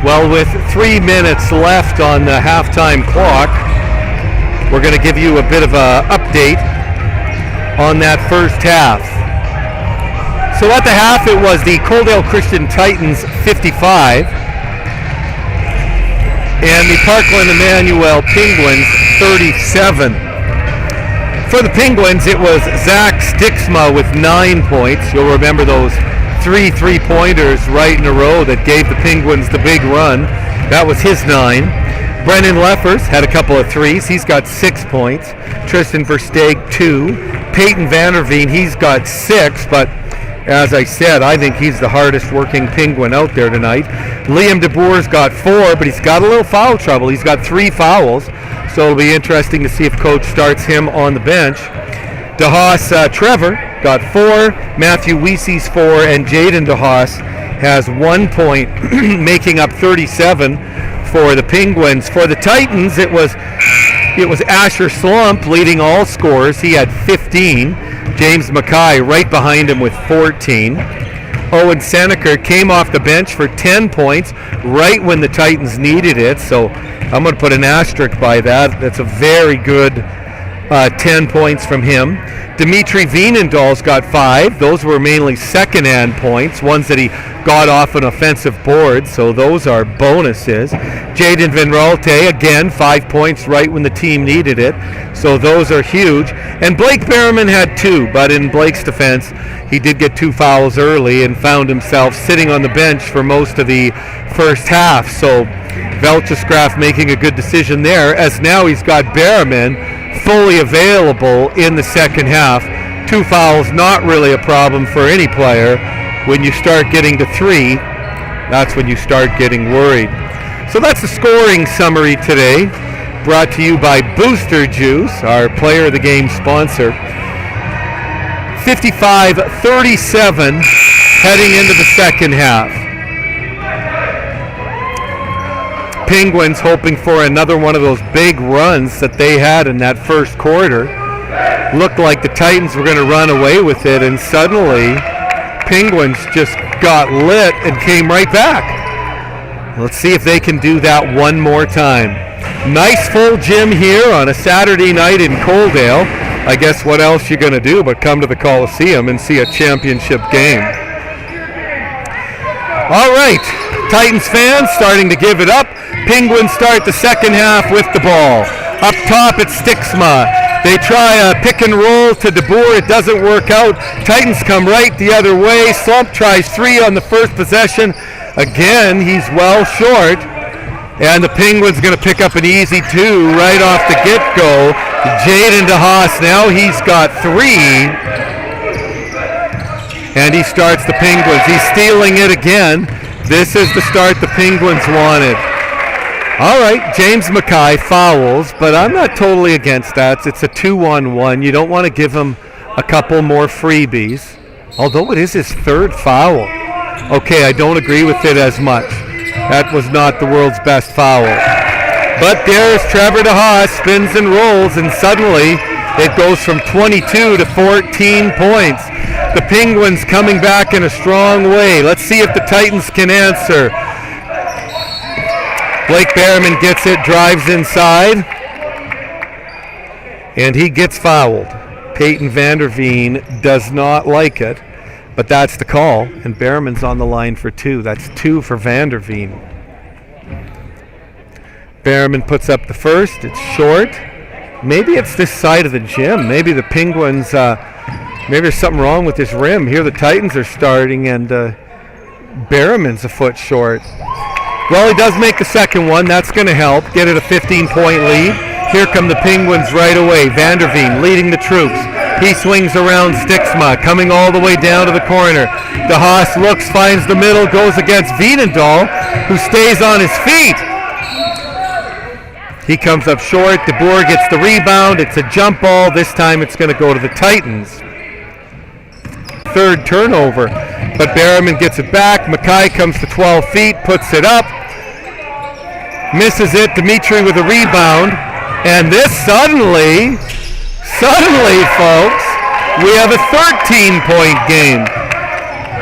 Well, with 3 minutes left on the halftime clock, we're going to give you a bit of an update on that first half. So at the half, it was the Coaldale Christian Titans 55 and the Parkland Emmanuel Penguins 37. For the Penguins, it was Zach Stixma with 9 points. You'll remember those 3 3-pointers right in a row that gave the Penguins the big run. That was his 9. Brennan Leffers had a couple of threes. He's got 6 points. Tristan Versteeg 2. Peyton Vanderveen, he's got 6, but as I said, I think he's the hardest working Penguin out there tonight. Liam DeBoer's got 4, but he's got a little foul trouble. He's got 3 fouls, so it'll be interesting to see if coach starts him on the bench. DeHaas Trevor got 4, Matthew Weesey's 4, and Jaden DeHaas has 1 point, making up 37 for the Penguins. For the Titans, it was Asher Slump leading all scorers. He had 15. James Mackay right behind him with 14. Owen Seneca came off the bench for 10 points right when the Titans needed it, so I'm going to put an asterisk by that. That's a very good 10 points from him. Dimitri Vienendal's got 5. Those were mainly second-hand points, ones that he got off an offensive board, so those are bonuses. Jaden Van Ralte, again, 5 points right when the team needed it, so those are huge. And Blake Berriman had 2, but in Blake's defense, he did get 2 fouls early and found himself sitting on the bench for most of the first half, so Velchescraft making a good decision there, as now he's got Berriman fully available in the second half. 2 fouls, not really a problem for any player. When you start getting to 3, that's when you start getting worried. So that's the scoring summary today, brought to you by Booster Juice, our player of the game sponsor. 55-37 heading into the second half. Penguins hoping for another one of those big runs that they had in that first quarter. Looked like the Titans were going to run away with it, and suddenly Penguins just got lit and came right back. Let's see if they can do that one more time. Nice full gym here on a Saturday night in Coaldale. I guess what else you going to do but come to the Coliseum and see a championship game. All right, Titans fans starting to give it up. Penguins start the second half with the ball. Up top, it's Stixma. They try a pick and roll to DeBoer. It doesn't work out. Titans come right the other way. Slump tries 3 on the first possession. Again, he's well short. And the Penguins going to pick up an easy 2 right off the get-go. Jaden DeHaas now, he's got 3. And he starts the Penguins. He's stealing it again. This is the start the Penguins wanted. All right, James Mackay fouls, but I'm not totally against that. It's a 2-on-1. You don't want to give him a couple more freebies, although it is his 3rd foul. Okay, I don't agree with it as much. That was not the world's best foul. But there's Trevor DeHaas, spins and rolls, and suddenly it goes from 22 to 14 points. The Penguins coming back in a strong way. Let's see if the Titans can answer. Blake Berriman gets it, drives inside, and he gets fouled. Peyton Vanderveen does not like it, but that's the call, and Berriman's on the line for 2. That's 2 for Vanderveen. Berriman puts up the first. It's short. Maybe it's this side of the gym. Maybe the Penguins, maybe there's something wrong with this rim. Here the Titans are starting, and Berriman's a foot short. Well, he does make the second one. That's going to help. Get it a 15-point lead. Here come the Penguins right away. Vanderveen leading the troops. He swings around Stixma, coming all the way down to the corner. DeHaas looks, finds the middle, goes against Vienendal, who stays on his feet. He comes up short. DeBoer gets the rebound. It's a jump ball. This time it's going to go to the Titans. 3rd turnover. But Berriman gets it back. Mackay comes to 12 feet, puts it up. Misses it. Dimitri with a rebound. And this suddenly, folks, we have a 13-point game.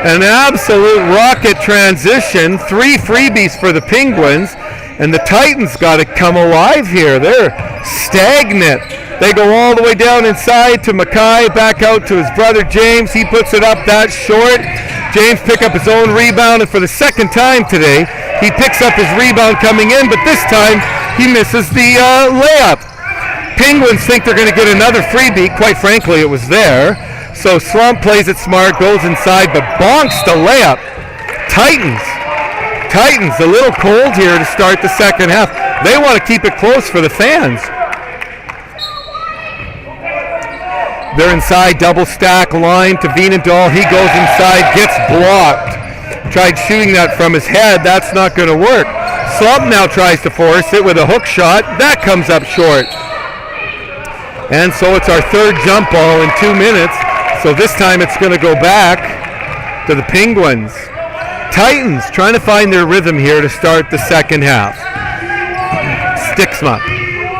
An absolute rocket transition. 3 freebies for the Penguins. And the Titans got to come alive here. They're stagnant. They go all the way down inside to Mackay, back out to his brother James. He puts it up that short. James pick up his own rebound, and for the second time today, he picks up his rebound coming in, but this time he misses the layup. Penguins think they're going to get another freebie. Quite frankly, it was there. So Slump plays it smart, goes inside, but bonks the layup. Titans a little cold here to start the second half. They want to keep it close for the fans. They're inside, double stack line to Vienendahl. He goes inside, gets blocked. Tried shooting that from his head. That's not going to work. Slump now tries to force it with a hook shot. That comes up short. And so it's our third jump ball in 2 minutes. So this time it's going to go back to the Penguins. Titans trying to find their rhythm here to start the second half. Stixma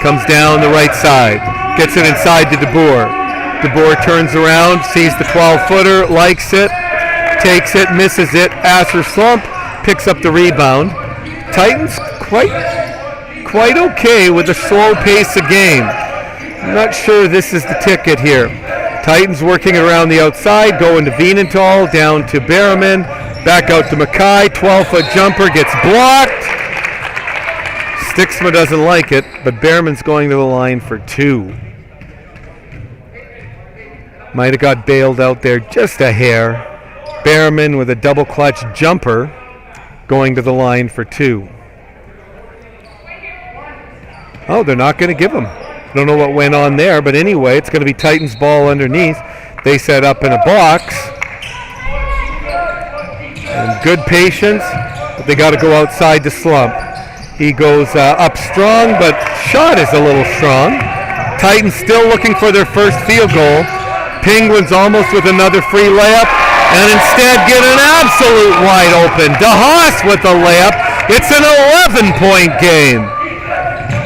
comes down the right side. Gets it inside to DeBoer. DeBoer turns around, sees the 12-footer, likes it, takes it, misses it. Asher Slump picks up the rebound. Titans quite okay with the slow pace of game. I'm not sure this is the ticket here. Titans working around the outside, going to Vienendahl, down to Berriman, back out to Mackay. 12-foot jumper gets blocked. Stixma doesn't like it, but Berriman's going to the line for 2. Might have got bailed out there just a hair. Berriman with a double clutch jumper going to the line for 2. Oh, they're not going to give him. Don't know what went on there, but anyway, it's going to be Titans ball underneath. They set up in a box. And good patience, but they got to go outside to Slump. He goes up strong, but shot is a little strong. Titans still looking for their first field goal. Penguins almost with another free layup, and instead get an absolute wide open. DeHaas with the layup. It's an 11-point game.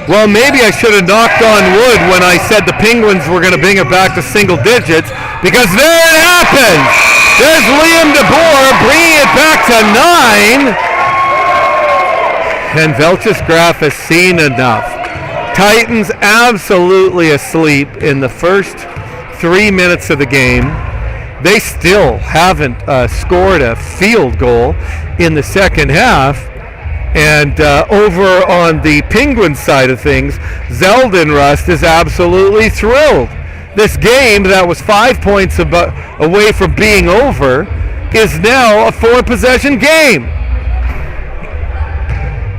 Well, maybe I should have knocked on wood when I said the Penguins were going to bring it back to single digits, because there it happens. There's Liam DeBoer bringing it back to 9. And Velchis Graf has seen enough. Titans absolutely asleep in the first 3 minutes of the game. They still haven't scored a field goal in the second half. And over on the Penguins side of things, Zeldin Rust is absolutely thrilled. This game that was 5 points away from being over is now a 4-possession game.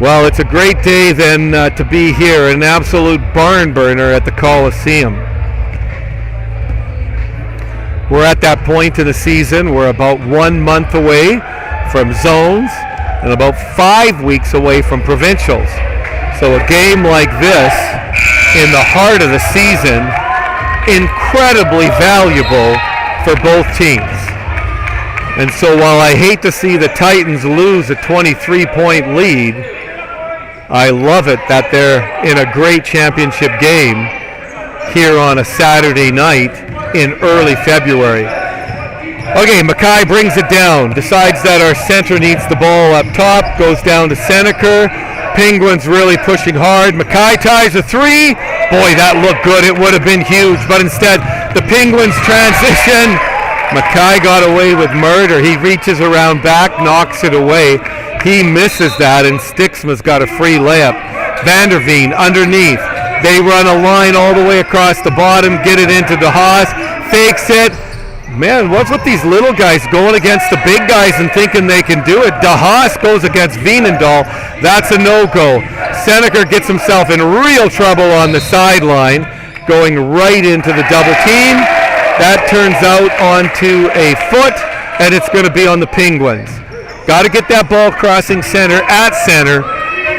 Well, it's a great day then to be here, an absolute barn burner at the Coliseum. We're at that point in the season. We're about 1 month away from zones and about 5 weeks away from provincials. So a game like this in the heart of the season, incredibly valuable for both teams. And so while I hate to see the Titans lose a 23-point lead, I love it that they're in a great championship game here on a Saturday night in early February. Okay, Mackay brings it down, decides that our center needs the ball up top, goes down to Seneker. Penguins really pushing hard. Mackay ties a 3. Boy, that looked good. It would have been huge, but instead the Penguins transition. Mackay got away with murder. He reaches around back, knocks it away. He misses that, and Stixma's got a free layup. Vanderveen underneath. They run a line all the way across the bottom, get it into DeHaas, fakes it. Man, what's with these little guys going against the big guys and thinking they can do it? DeHaas goes against Vienendahl. That's a no-go. Seneker gets himself in real trouble on the sideline, going right into the double team. That turns out onto a foot, and it's going to be on the Penguins. Got to get that ball crossing center at center.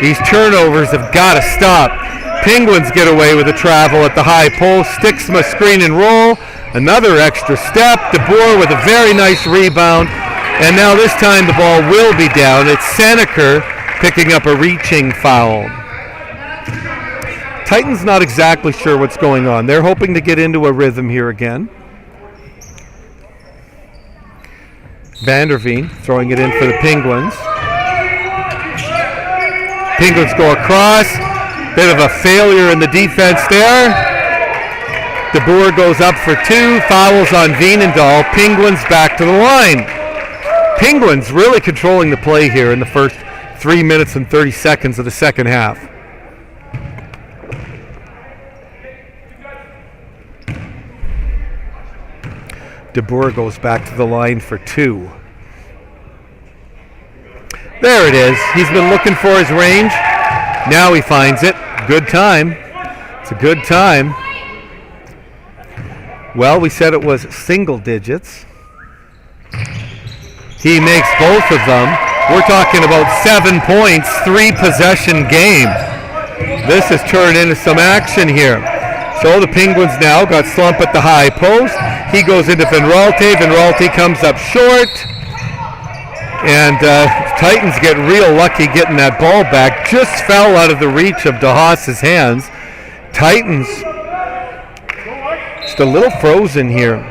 These turnovers have got to stop. Penguins get away with the travel at the high post. Stixma screen and roll. Another extra step. DeBoer with a very nice rebound. And now this time the ball will be down. It's Seneker picking up a reaching foul. Titans not exactly sure what's going on. They're hoping to get into a rhythm here again. Vanderveen throwing it in for the Penguins. Penguins go across. Bit of a failure in the defense there. DeBoer goes up for 2. Fouls on Veenendahl. Penguins back to the line. Penguins really controlling the play here in the first 3 minutes and 30 seconds of the second half. DeBoer goes back to the line for 2. There it is. He's been looking for his range. Now he finds it. Good time. It's a good time. Well, we said it was single digits. He makes both of them. We're talking about 7 points, 3 possession game. This has turned into some action here. So the Penguins now got Slump at the high post. He goes into Van Ralte. Van Ralte comes up short. And Titans get real lucky getting that ball back. Just fell out of the reach of DeHaas's hands. Titans just a little frozen here.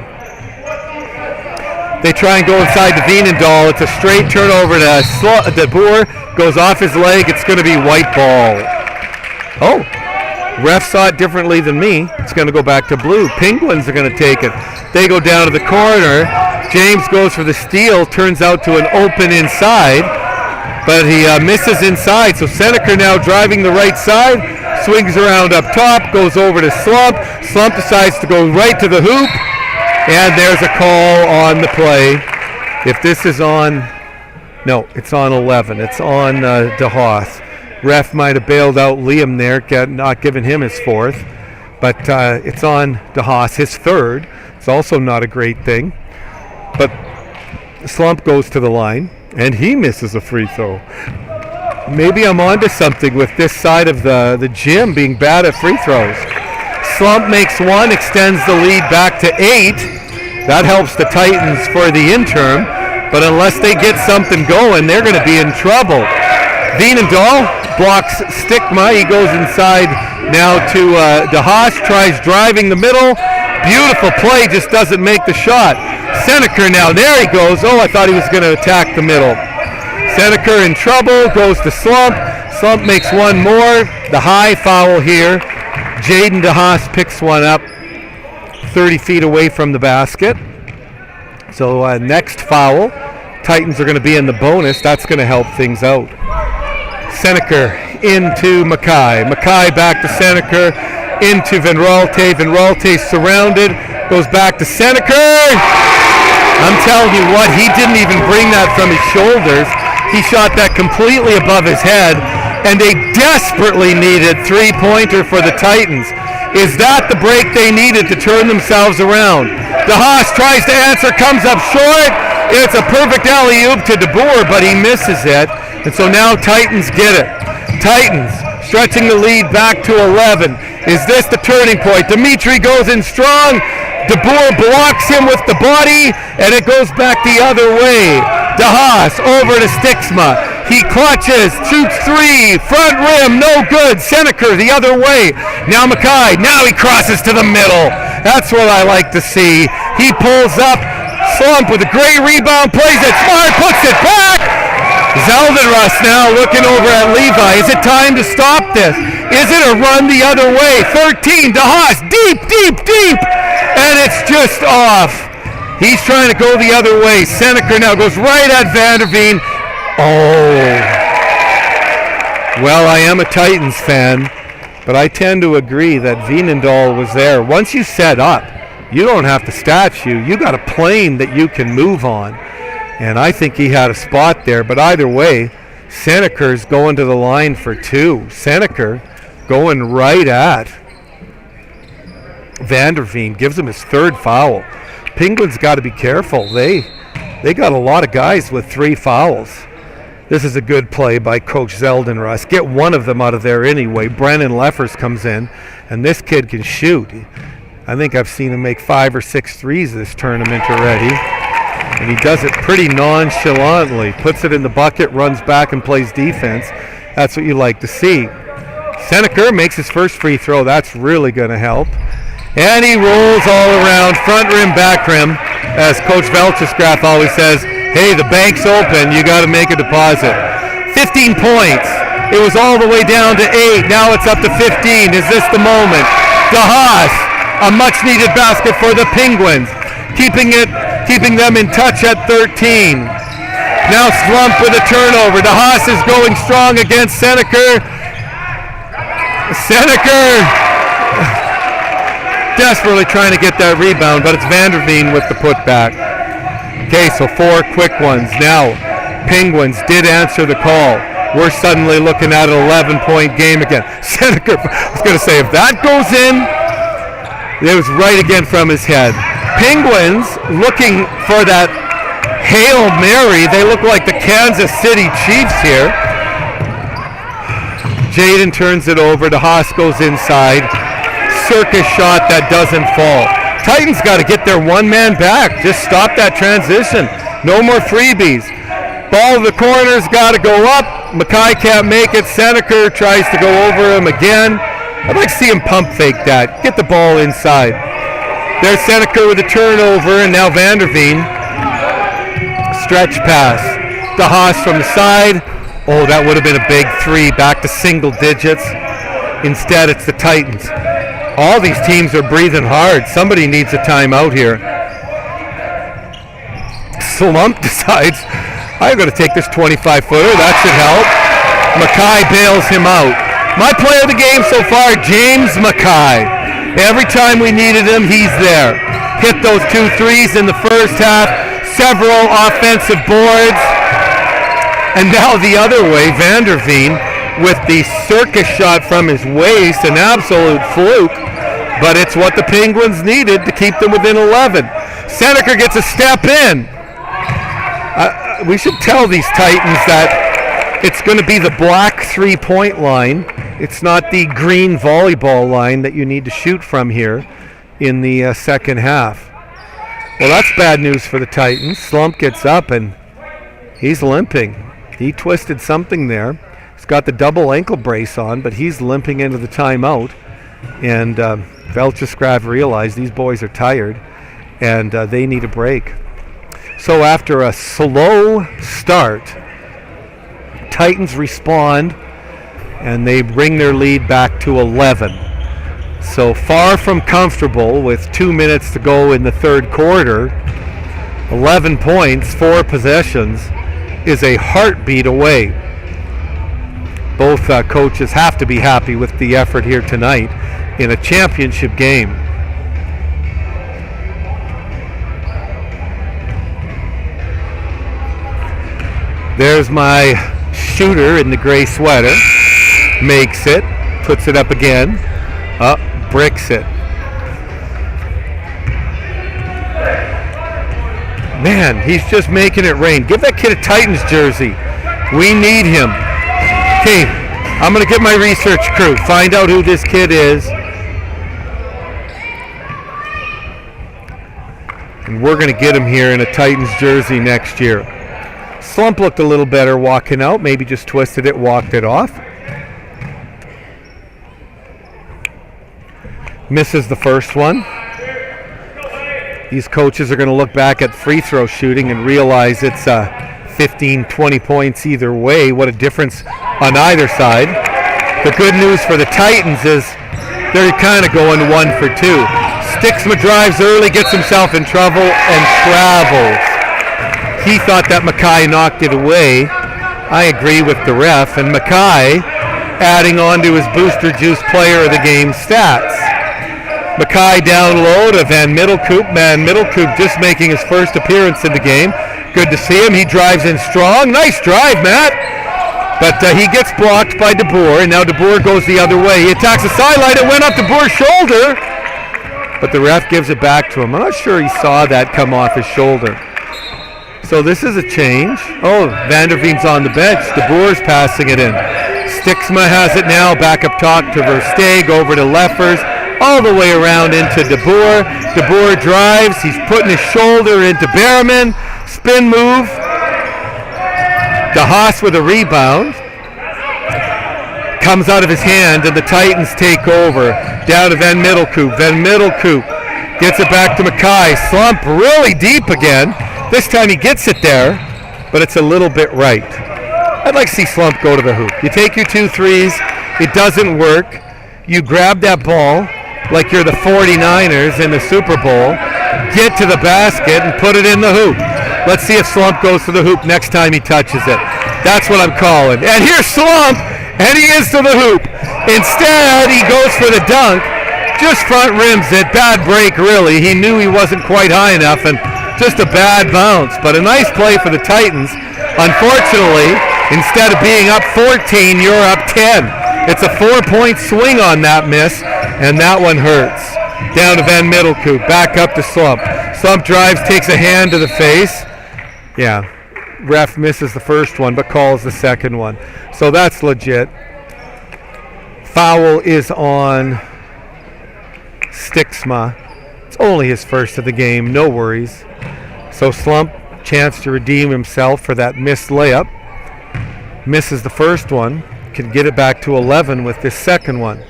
They try and go inside to Veenendahl. It's a straight turnover to DeBoer. Goes off his leg. It's going to be white ball. Oh, ref saw it differently than me. It's going to go back to blue. Penguins are going to take it. They go down to the corner. James goes for the steal. Turns out to an open inside. But he misses inside. So Seneca now driving the right side. Swings around up top. Goes over to Slump. Slump decides to go right to the hoop. And there's a call on the play. If this is on, no, it's on 11. It's on DeHaas. Ref might have bailed out Liam there, not giving him his 4th. But it's on DeHaas, his 3rd. It's also not a great thing. But Slump goes to the line, and he misses a free throw. Maybe I'm onto something with this side of the gym being bad at free throws. Slump makes 1, extends the lead back to 8. That helps the Titans for the interim, but unless they get something going, they're going to be in trouble. Veenendahl blocks Stickma. He goes inside now to DeHaas, tries driving the middle. Beautiful play, just doesn't make the shot. Seneca now, there he goes. Oh, I thought he was going to attack the middle. Seneca in trouble, goes to Slump. Slump makes 1 more. The high foul here. Jaden DeHaas picks one up 30 feet away from the basket. So next foul, Titans are going to be in the bonus. That's going to help things out. Seneca into Mackay. Mackay back to Seneca. Into Van Ralte. Van Ralte surrounded. Goes back to Seneca. I'm telling you what, he didn't even bring that from his shoulders. He shot that completely above his head. And they desperately needed 3-pointer for the Titans. Is that the break they needed to turn themselves around? DeHaas tries to answer, comes up short. It's a perfect alley-oop to DeBoer, but he misses it. And so now Titans get it. Titans stretching the lead back to 11. Is this the turning point? Dimitri goes in strong. DeBoer blocks him with the body, and it goes back the other way. DeHaas over to Sticksma. He clutches, shoots 3, front rim, no good. Seneca the other way. Now Mackay, now he crosses to the middle. That's what I like to see. He pulls up, Slump with a great rebound, plays it smart, puts it back. Zeldenrus now looking over at Levi. Is it time to stop this? Is it a run the other way? 13, DeHaas, deep, deep, deep. And it's just off. He's trying to go the other way. Seneca now goes right at Vanderveen. Oh. Well, I am a Titans fan, but I tend to agree that Veenendahl was there. Once you set up, you don't have to statue. You got a plane that you can move on. And I think he had a spot there. But either way, Seneca's going to the line for 2. Seneca going right at Vanderveen. Gives him his 3rd foul. Penguins got to be careful. They got a lot of guys with 3 fouls. This is a good play by Coach Zeldenrus. Get one of them out of there anyway. Brennan Leffers comes in, and this kid can shoot. I think I've seen him make 5 or 6 threes this tournament already. And he does it pretty nonchalantly. Puts it in the bucket, runs back, and plays defense. That's what you like to see. Seneca makes his first free throw. That's really going to help. And he rolls all around, front rim, back rim. As Coach Velchesgraf always says, Hey, the bank's open. You got to make a deposit. 15 points. It was all the way down to 8. Now it's up to 15. Is this the moment? DeHaas, a much-needed basket for the Penguins, keeping them in touch at 13. Now Slump with a turnover. DeHaas is going strong against Seneker. Seneker desperately trying to get that rebound, but it's Vanderveen with the putback. Okay, so 4 quick ones. Now, Penguins did answer the call. We're suddenly looking at an 11-point game again. Seneker, I was going to say, if that goes in, it was right again from his head. Penguins looking for that Hail Mary. They look like the Kansas City Chiefs here. Jaden turns it over. DeHaas goes inside. Circus shot that doesn't fall. Titans got to get their one-man back. Just stop that transition. No more freebies. Ball in the corner's got to go up. Mackay can't make it. Seneker tries to go over him again. I'd like to see him pump fake that. Get the ball inside. There's Seneker with a turnover, and now Vanderveen. Stretch pass. DeHaas from the side. Oh, that would have been a big 3, back to single digits. Instead, it's the Titans. All these teams are breathing hard. Somebody needs a timeout here. Slump decides, I'm going to take this 25-footer. That should help. Mackay bails him out. My player of the game so far, James Mackay. Every time we needed him, he's there. Hit those 2 threes in the first half. Several offensive boards. And now the other way, Vanderveen with the circus shot from his waist, an absolute fluke, but it's what the Penguins needed to keep them within 11. Seneker gets a step in. We should tell these Titans that it's going to be the black 3-point line. It's not the green volleyball line that you need to shoot from here in the second half. Well, that's bad news for the Titans. Slump gets up and he's limping. He twisted something there. He's got the double ankle brace on, but he's limping into the timeout. And Velcheskrav realized these boys are tired and they need a break. So after a slow start, Titans respond and they bring their lead back to 11. So far from comfortable with 2 minutes to go in the third quarter. 11 points, 4 possessions is a heartbeat away. Both coaches have to be happy with the effort here tonight in a championship game. There's my shooter in the gray sweater. Makes it, puts it up again, bricks it. Man, he's just making it rain. Give that kid a Titans jersey. We need him. Okay, I'm going to get my research crew, find out who this kid is. And we're going to get him here in a Titans jersey next year. Slump looked a little better walking out. Maybe just twisted it, walked it off. Misses the first one. These coaches are going to look back at free throw shooting and realize it's 15, 20 points either way. What a difference on either side. The good news for the Titans is they're kind of going 1 for 2. Sticksma drives early, gets himself in trouble, and travels. He thought that Mackay knocked it away. I agree with the ref. And Mackay adding on to his Booster Juice player of the game stats. Mackay down low to Van Middelkoop. Van Middelkoop just making his first appearance in the game. Good to see him. He drives in strong. Nice drive, Matt. But he gets blocked by DeBoer, and now DeBoer goes the other way. He attacks the sideline. It went up DeBoer's shoulder, but the ref gives it back to him. I'm not sure he saw that come off his shoulder. So this is a change. Oh, Vanderveen's on the bench. DeBoer's passing it in. Sticksma has it now. Back up top to Versteeg, over to Leffers. All the way around into DeBoer. DeBoer drives. He's putting his shoulder into Berriman. Spin move. DeHaas with a rebound. Comes out of his hand, and the Titans take over. Down to Van Middelkoop. Van Middelkoop gets it back to Mackay. Slump really deep again. This time he gets it there. but it's a little bit right. I'd like to see Slump go to the hoop. You take your 2 threes, it doesn't work. You grab that ball like you're the 49ers in the Super Bowl, get to the basket and put it in the hoop. Let's see if Slump goes to the hoop next time he touches it. That's what I'm calling. And here's Slump, and he is to the hoop. Instead, he goes for the dunk, just front rims it. Bad break, really. He knew he wasn't quite high enough, and just a bad bounce. But a nice play for the Titans. Unfortunately, instead of being up 14, you're up 10. It's a 4-point swing on that miss, and that one hurts. Down to Van Middelkoop, back up to Slump. Slump drives, takes a hand to the face. Yeah, ref misses the first one, but calls the second one. So that's legit. Foul is on Stixma. It's only his first of the game, no worries. So Slump, chance to redeem himself for that missed layup. Misses the first one. Can get it back to 11 with this second one.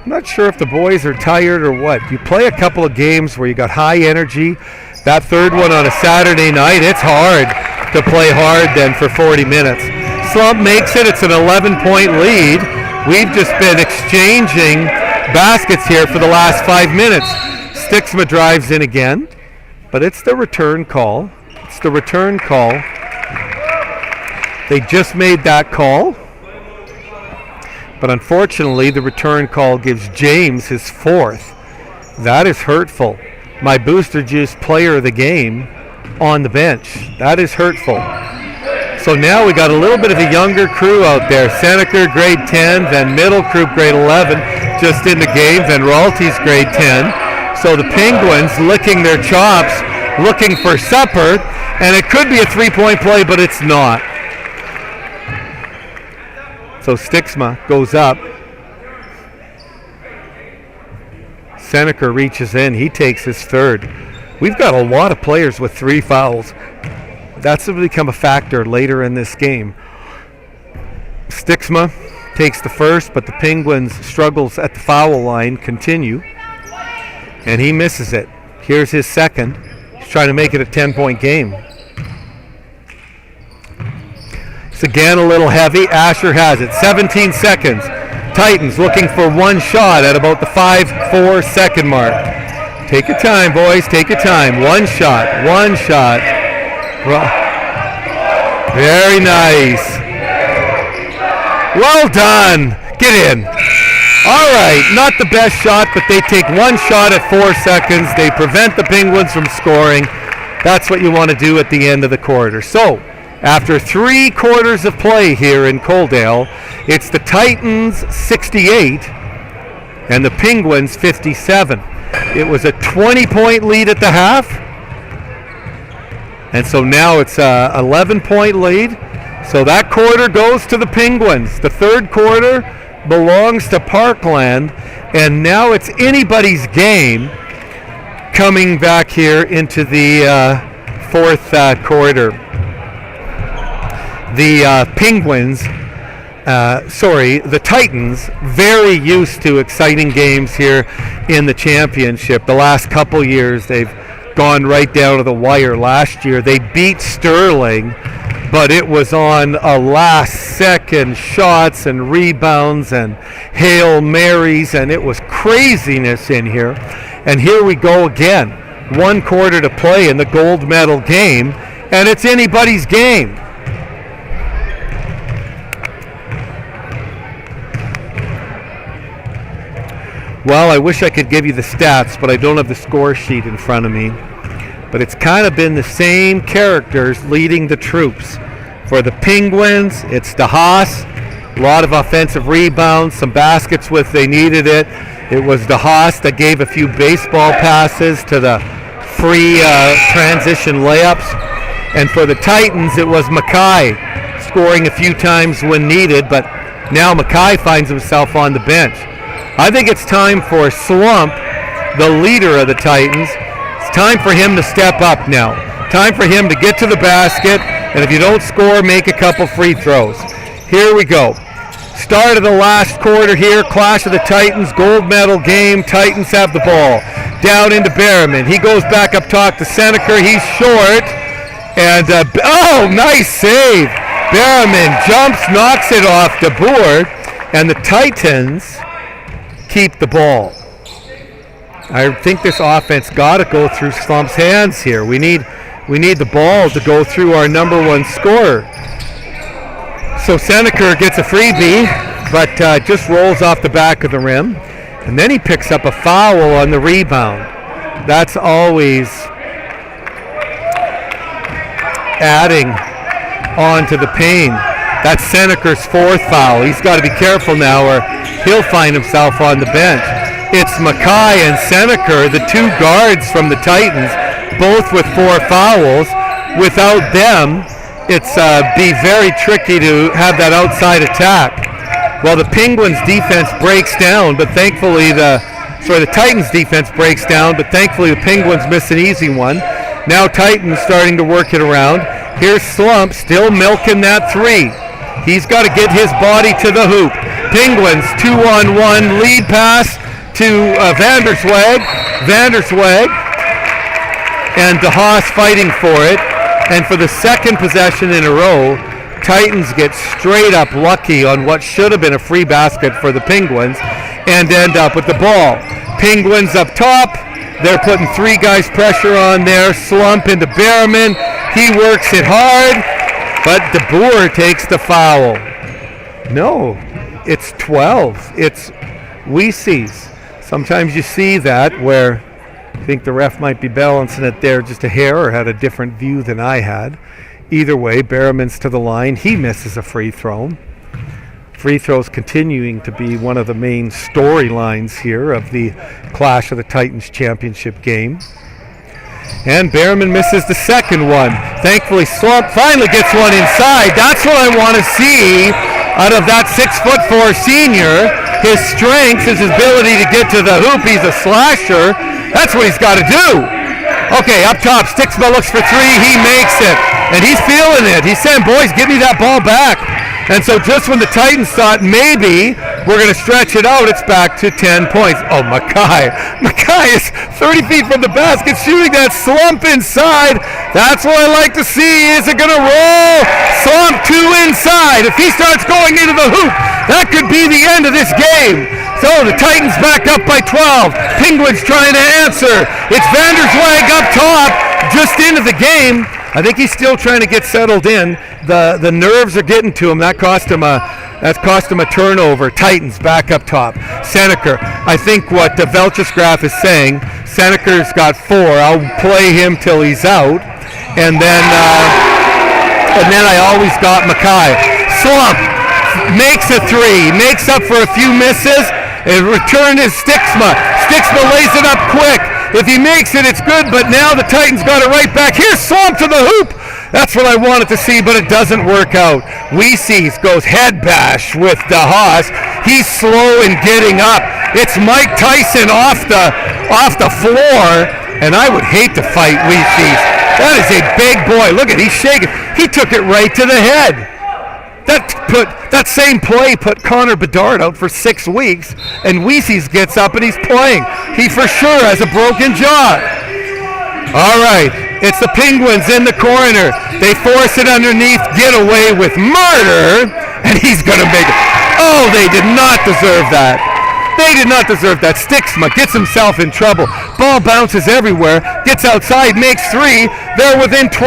I'm not sure if the boys are tired or what. You play a couple of games where you got high energy. That third one on a Saturday night, it's hard to play hard then for 40 minutes. Slump makes it. It's an 11-point lead. We've just been exchanging baskets here for the last 5 minutes. Stixma drives in again, but it's the return call. It's the return call. They just made that call. But unfortunately, the return call gives James his 4th. That is hurtful. My Booster Juice player of the game on the bench. That is hurtful. So now we got a little bit of a younger crew out there. Seneca, grade 10, Van Middelkoop, grade 11, just in the game. Van Ralty's grade 10. So the Penguins licking their chops, looking for supper, and it could be a 3-point play, but it's not. So Stixma goes up. Seneca reaches in. He takes his 3rd. We've got a lot of players with 3 fouls. That's going to become a factor later in this game. Stixma takes the first, but the Penguins' struggles at the foul line continue. And he misses it. Here's his second. He's trying to make it a 10-point game. It's again a little heavy. Asher has it. 17 seconds. Titans looking for one shot at about the 5-4 second mark. Take your time, boys. Take your time. One shot. One shot. Very nice. Well done. Get in. All right. Not the best shot, but they take one shot at 4 seconds. They prevent the Penguins from scoring. That's what you want to do at the end of the quarter. So, after 3 quarters of play here in Coaldale, it's the Titans 68 and the Penguins 57. It was a 20-point lead at the half, and so now it's a 11-point lead. So that quarter goes to the Penguins. The third quarter belongs to Parkland, and now it's anybody's game coming back here into the fourth quarter. The Penguins, the Titans, very used to exciting games here in the championship. The last couple years, they've gone right down to the wire. Last year, they beat Sterling, but it was on a last-second shots and rebounds and Hail Marys, and it was craziness in here. And here we go again. 1 quarter to play in the gold medal game, and it's anybody's game. Well, I wish I could give you the stats, but I don't have the score sheet in front of me. But it's kind of been the same characters leading the troops. For the Penguins, it's DeHaas, a lot of offensive rebounds, some baskets with they needed it. It was DeHaas that gave a few baseball passes to the free transition layups. And for the Titans, it was Mackay scoring a few times when needed, but now Mackay finds himself on the bench. I think it's time for Slump, the leader of the Titans. It's time for him to step up now. Time for him to get to the basket, and if you don't score, make a couple free throws. Here we go. Start of the last quarter here, Clash of the Titans, gold medal game. Titans have the ball. Down into Berriman. He goes back up top to Seneca. He's short. And, nice save. Berriman jumps, knocks it off the board, and the Titans keep the ball. I think this offense got to go through Slump's hands here. We need the ball to go through our number one scorer. So Seneca gets a freebie, but just rolls off the back of the rim. And then he picks up a foul on the rebound. That's always adding on to the pain. That's Seneca's fourth foul. He's got to be careful now or he'll find himself on the bench. It's Mackay and Seneca, the two guards from the Titans, both with 4 fouls. Without them, it's be very tricky to have that outside attack. Well, the Penguins' defense breaks down, but thankfully the Titans' defense breaks down, but thankfully the Penguins miss an easy one. Now Titans starting to work it around. Here's Slump still milking that 3. He's got to get his body to the hoop. Penguins 2-on-1 lead pass to Vanderswag. Vanderswag and DeHaas fighting for it. And for the second possession in a row, Titans get straight up lucky on what should have been a free basket for the Penguins and end up with the ball. Penguins up top. They're putting 3 guys pressure on there. Slump into Berriman. He works it hard, but DeBoer takes the foul. No, it's 12. It's Weese's. Sometimes you see that where I think the ref might be balancing it there just a hair or had a different view than I had. Either way, Berriman's to the line. He misses a free throw. Free throws continuing to be one of the main storylines here of the Clash of the Titans championship game. And Berriman misses the second one. Thankfully, Slump finally gets one inside. That's what I want to see out of that 6'4" senior. His strength is his ability to get to the hoop. He's a slasher. That's what he's got to do. Okay, up top, Stixma looks for 3. He makes it. And he's feeling it. He's saying, boys, give me that ball back. And so just when the Titans thought maybe we're going to stretch it out, it's back to 10 points. Oh, Mackay. Mackay is 30 feet from the basket, shooting that Slump inside. That's what I like to see. Is it going to roll? Slump 2 inside. If he starts going into the hoop, that could be the end of this game. So the Titans back up by 12. Penguins trying to answer. It's Vanderswag up top, just into the game. I think he's still trying to get settled in. The nerves are getting to him. That's cost him a turnover. Titans back up top. Seneca. I think what Velchesgraf is saying, Seneca's got 4. I'll play him till he's out. And then I always got Mackay. Slump makes a 3. Makes up for a few misses. And return is Stixma. Stixma lays it up quick. If he makes it, it's good, but now the Titans got it right back. Here's Slump to the hoop. That's what I wanted to see, but it doesn't work out. Weesees goes head bash with DeHaas. He's slow in getting up. It's Mike Tyson off the floor, and I would hate to fight Weesees. That is a big boy. Look at, he's shaking. He took it right to the head. That same play put Connor Bedard out for 6 weeks, and Weesees gets up and he's playing. He for sure has a broken jaw. All right, it's the Penguins in the corner. They force it underneath, get away with murder, and he's going to make it. Oh, they did not deserve that. They did not deserve that. Stixma gets himself in trouble. Ball bounces everywhere. Gets outside, makes 3. They're within 12.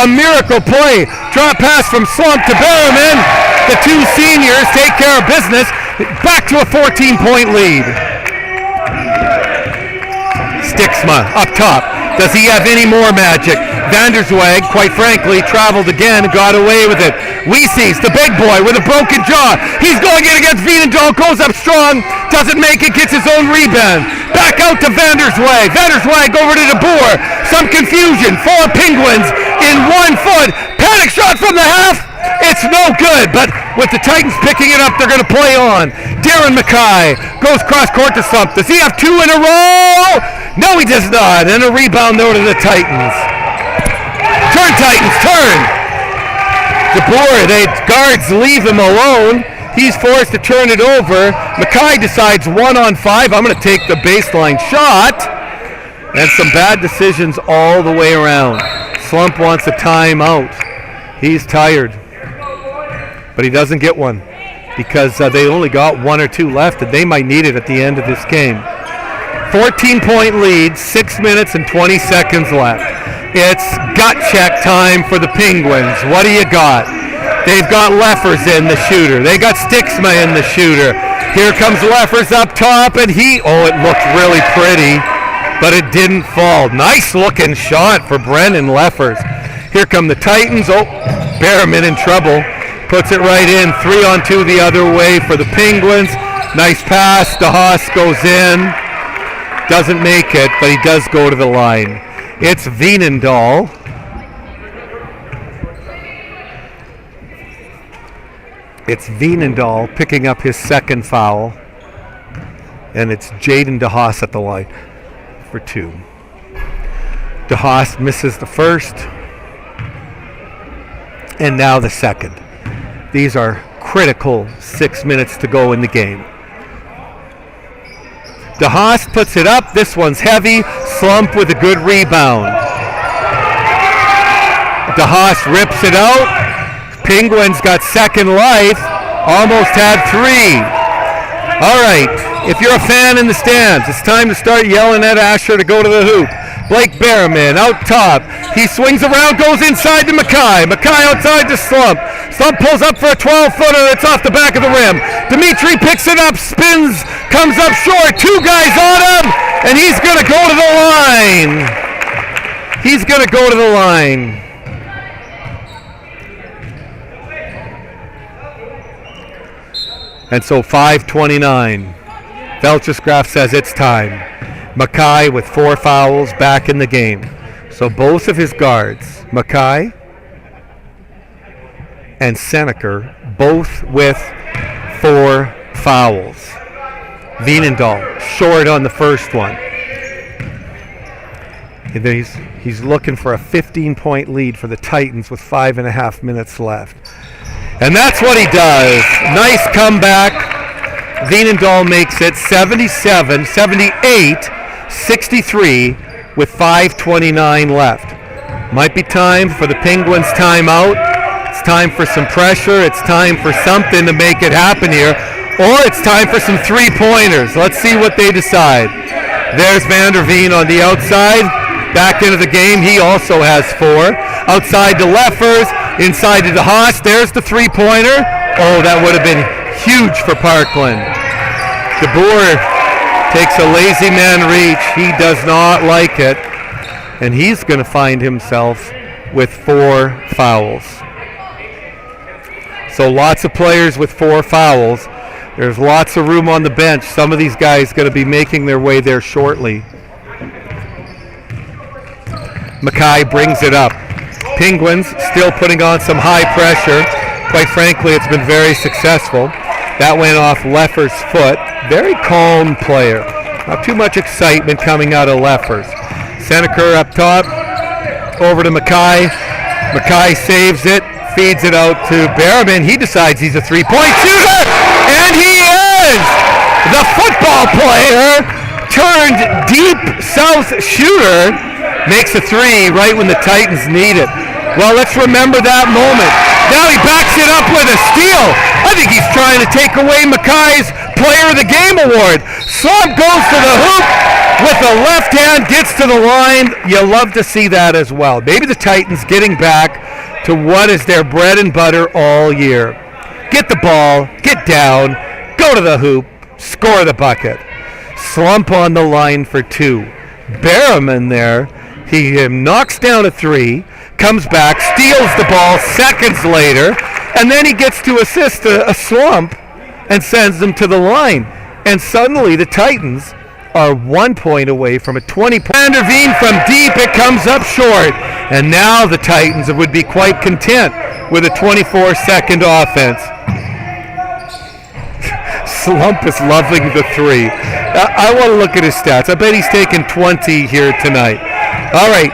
A miracle play. Drop pass from Slump to Berriman. The 2 seniors take care of business. Back to a 14-point lead. Stixma up top. Does he have any more magic? Vanderswag, quite frankly, traveled again, got away with it. Weesees, the big boy with a broken jaw. He's going in against Veenendahl, goes up strong, doesn't make it, gets his own rebound. Back out to Vanderswag. Vanderswag over to DeBoer. Some confusion. 4 Penguins in 1 foot. Panic shot from the half. It's no good, but with the Titans picking it up, they're going to play on. Darren Mackay goes cross court to Slump. Does he have 2 in a row? No, he does not. And a rebound over to the Titans. Turn, Titans, turn. DeBoer, the guards leave him alone. He's forced to turn it over. Mackay decides 1-on-5. I'm going to take the baseline shot. And some bad decisions all the way around. Slump wants a timeout. He's tired, but he doesn't get one because they only got 1 or 2 left, and they might need it at the end of this game. 14-point lead, 6 minutes and 20 seconds left. It's gut check time for the Penguins. What do you got? They've got Leffers in, the shooter. They got Stixma in, the shooter. Here comes Leffers up top, and it looked really pretty, but it didn't fall. Nice looking shot for Brennan Leffers. Here come the Titans. Berriman in trouble. Puts it right in. 3-on-2 the other way for the Penguins. Nice pass. DeHaas goes in. Doesn't make it, but he does go to the line. It's Veenendahl. It's Veenendahl picking up his second foul. And it's Jaden DeHaas at the line for 2. DeHaas misses the first. And now the second. These are critical 6 minutes to go in the game. DeHaas puts it up. This one's heavy. Slump with a good rebound. DeHaas rips it out. Penguins got second life. Almost had 3. All right. If you're a fan in the stands, it's time to start yelling at Asher to go to the hoop. Blake Berriman out top. He swings around, goes inside to Mackay. Mackay outside to Slump. Slump pulls up for a 12-footer. It's off the back of the rim. Dimitri picks it up, spins, comes up short. 2 guys on him, and he's going to go to the line. He's going to go to the line. And so 5:29. Velchesgraf says it's time. Mackay with 4 fouls back in the game. So both of his guards, Mackay and Seneker, both with 4 fouls. Veenendahl short on the first one. He's looking for a 15-point lead for the Titans with 5.5 minutes left. And that's what he does. Nice comeback. Veenendahl makes it 78-63 with 5:29 left. Might be time for the Penguins timeout. It's time for some pressure. It's time for something to make it happen here. Or it's time for some 3-pointers. Let's see what they decide. There's Vander Veen on the outside. Back into the game. He also has 4. Outside to Leffers. Inside to DeHaas. There's the 3-pointer. Oh, that would have been huge for Parkland. DeBoer takes a lazy man reach. He does not like it. And he's going to find himself with 4 fouls. So lots of players with 4 fouls. There's lots of room on the bench. Some of these guys going to be making their way there shortly. Mackay brings it up. Penguins still putting on some high pressure. Quite frankly, it's been very successful. That went off Leffers' foot. Very calm player. Not too much excitement coming out of Leffers. Seneker up top. Over to Mackay. Mackay saves it. Feeds it out to Berriman. He decides he's a 3-point shooter. And he is! The football player turned deep south shooter makes a 3 right when the Titans need it. Well, let's remember that moment. Now he backs it up with a steal. I think he's trying to take away Mackay's Player of the Game award. Slump goes to the hoop with the left hand, gets to the line. You love to see that as well. Maybe the Titans getting back to what is their bread and butter all year. Get the ball, get down, go to the hoop, score the bucket. Slump on the line for 2. Berriman there. He knocks down a 3, comes back, steals the ball seconds later, and then he gets to assist a Slump and sends them to the line. And suddenly the Titans are 1 point away from a 20-point. Vander Veen from deep, it comes up short. And now the Titans would be quite content with a 24-second offense. Slump is loving the 3. I want to look at his stats. I bet he's taken 20 here tonight. All right,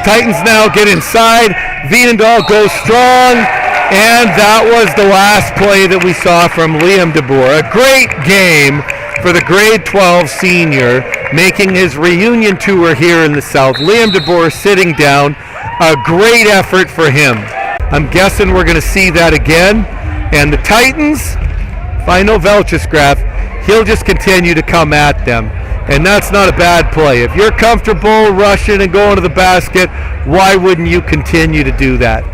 Titans now get inside. Veenendahl goes strong, and that was the last play that we saw from Liam DeBoer. A great game for the grade 12 senior making his reunion tour here in the South. Liam DeBoer sitting down. A great effort for him. I'm guessing we're going to see that again. And the Titans, if I know Velch's graph, he'll just continue to come at them. And that's not a bad play. If you're comfortable rushing and going to the basket, why wouldn't you continue to do that?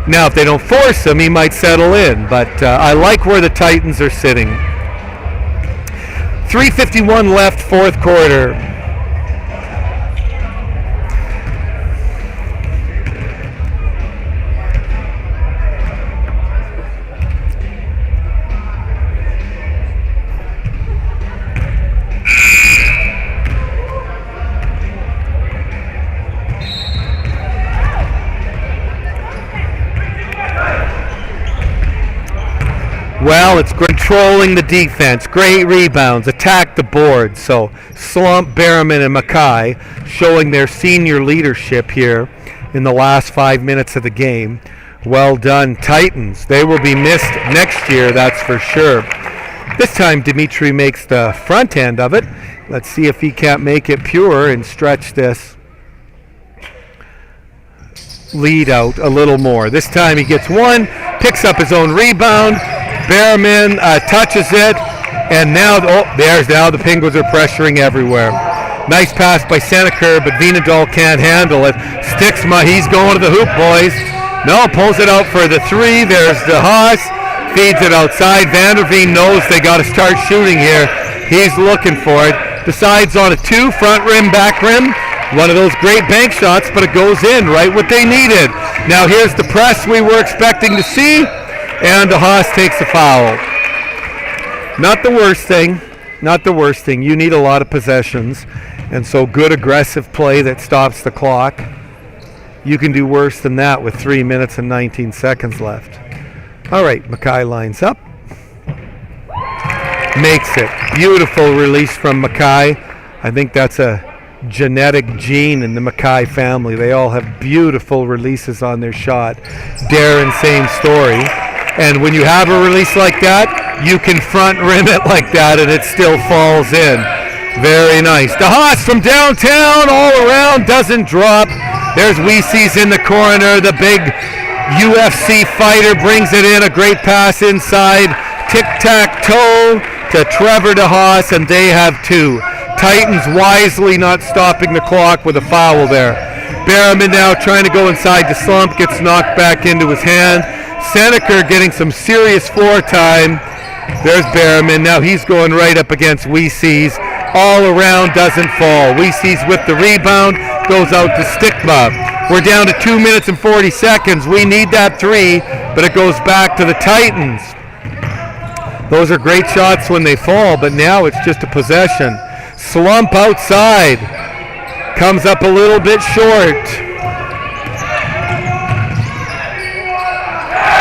Now, if they don't force him, he might settle in. But I like where the Titans are sitting. 3:51 left, fourth quarter. Well, it's controlling the defense. Great rebounds. Attack the board. So Slump, Berriman, and Mackay showing their senior leadership here in the last 5 minutes of the game. Well done, Titans. They will be missed next year, that's for sure. This time, Dimitri makes the front end of it. Let's see if he can't make it pure and stretch this lead out a little more. This time he gets one, picks up his own rebound. Berriman touches it, and now the Penguins are pressuring everywhere. Nice pass by Seneker, but Venedal can't handle it. He's going to the hoop, boys. No, pulls it out for the three. There's the Haas, feeds it outside. Vanderveen knows they got to start shooting here. He's looking for it. Decides on a two, front rim, back rim. One of those great bank shots, but it goes in, right what they needed. Now here's the press we were expecting to see. And the Haas takes a foul. Not the worst thing. Not the worst thing. You need a lot of possessions. And so good aggressive play that stops the clock. You can do worse than that with 3 minutes and 19 seconds left. All right, Mackay lines up. Makes it. Beautiful release from Mackay. I think that's a genetic gene in the Mackay family. They all have beautiful releases on their shot. Darren, same story. And when you have a release like that, you can front rim it like that and it still falls in. Very nice. The Haas from downtown all around, doesn't drop. There's Weese's in the corner. The big UFC fighter brings it in. A great pass inside. Tic-tac-toe to Trevor de Haas, and they have two. Titans wisely not stopping the clock with a foul there. Berriman now trying to go inside the slump, gets knocked back into his hand. Seneker getting some serious floor time. There's Berriman. Now he's going right up against Weese's. All around, doesn't fall. Weese's with the rebound, goes out to Stigma. We're down to 2 minutes and 40 seconds. We need that three, but it goes back to the Titans. Those are great shots when they fall, but now it's just a possession. Slump outside. Comes up a little bit short.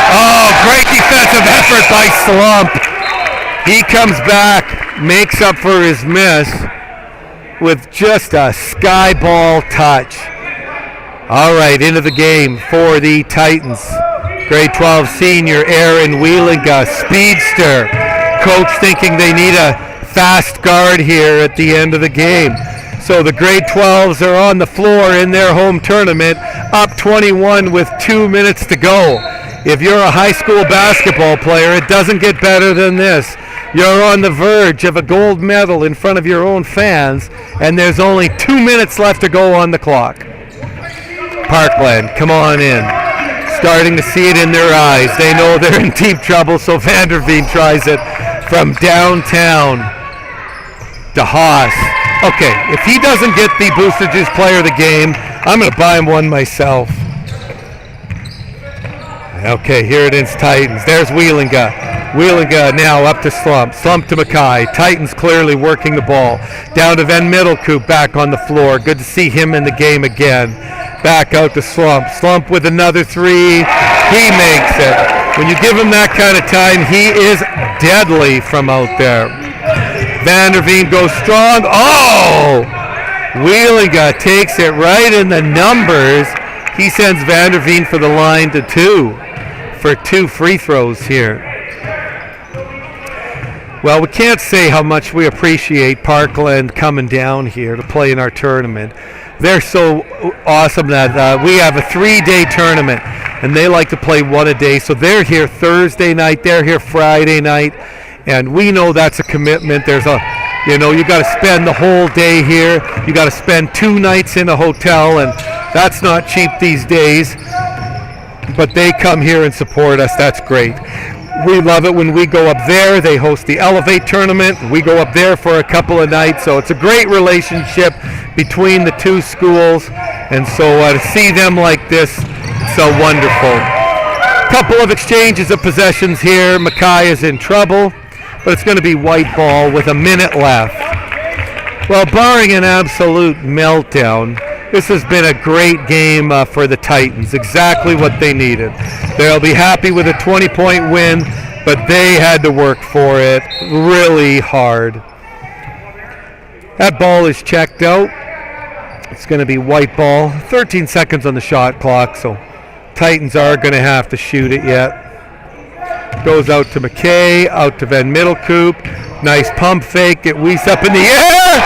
Oh, great defensive effort by Slump. He comes back, makes up for his miss with just a sky ball touch. All right, into the game for the Titans. Grade 12 senior Aaron Wielinga, speedster. Coach thinking they need a fast guard here at the end of the game. So the grade 12s are on the floor in their home tournament, up 21 with 2 minutes to go. If you're a high school basketball player, it doesn't get better than this. You're on the verge of a gold medal in front of your own fans, and there's only 2 minutes left to go on the clock. Parkland, come on in. Starting to see it in their eyes. They know they're in deep trouble, so Vanderveen tries it from downtown. De Haas. Okay, if he doesn't get the Booster Juice player of the game, I'm going to buy him one myself. Okay, here it is, Titans. There's Wielinga. Wielinga now up to Slump. Slump to Mackay. Titans clearly working the ball. Down to Van Middelkoop back on the floor. Good to see him in the game again. Back out to Slump. Slump with another three. He makes it. When you give him that kind of time, he is deadly from out there. Vanderveen goes strong. Oh! Wielinga takes it right in the numbers. He sends Vanderveen for the line to two for 2 free throws here. Well, we can't say how much we appreciate Parkland coming down here to play in our tournament. They're so awesome that we have a 3-day tournament, and they like to play one a day. So they're here Thursday night, they're here Friday night, and we know that's a commitment. You got to spend the whole day here. You got to spend 2 nights in a hotel, and that's not cheap these days. But they come here and support us. That's great. We love it when we go up there. They host the Elevate tournament. We go up there for a couple of nights. So it's a great relationship between the two schools. And so to see them like this, so wonderful. Couple of exchanges of possessions here. Mackay is in trouble, but it's going to be white ball with a minute left. Well, barring an absolute meltdown, this has been a great game for the Titans, exactly what they needed. They'll be happy with a 20-point win, but they had to work for it really hard. That ball is checked out. It's going to be white ball. 13 seconds on the shot clock, so Titans are going to have to shoot it yet. Goes out to McKay, out to Van Middelkoop. Nice pump fake. It Weiss up in the air,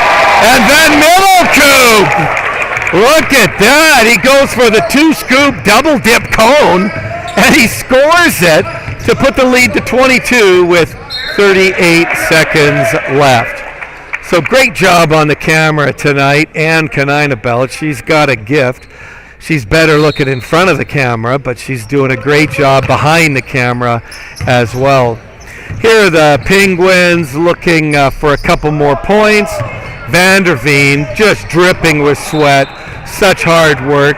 and Van Middelkoop! Look at that. He goes for the 2-scoop double dip cone, and he scores it to put the lead to 22 with 38 seconds left. So great job on the camera tonight, Ann Kanina-Belt. She's got a gift. She's better looking in front of the camera, but she's doing a great job behind the camera as well. Here are the Penguins looking for a couple more points. Vanderveen just dripping with sweat. Such hard work.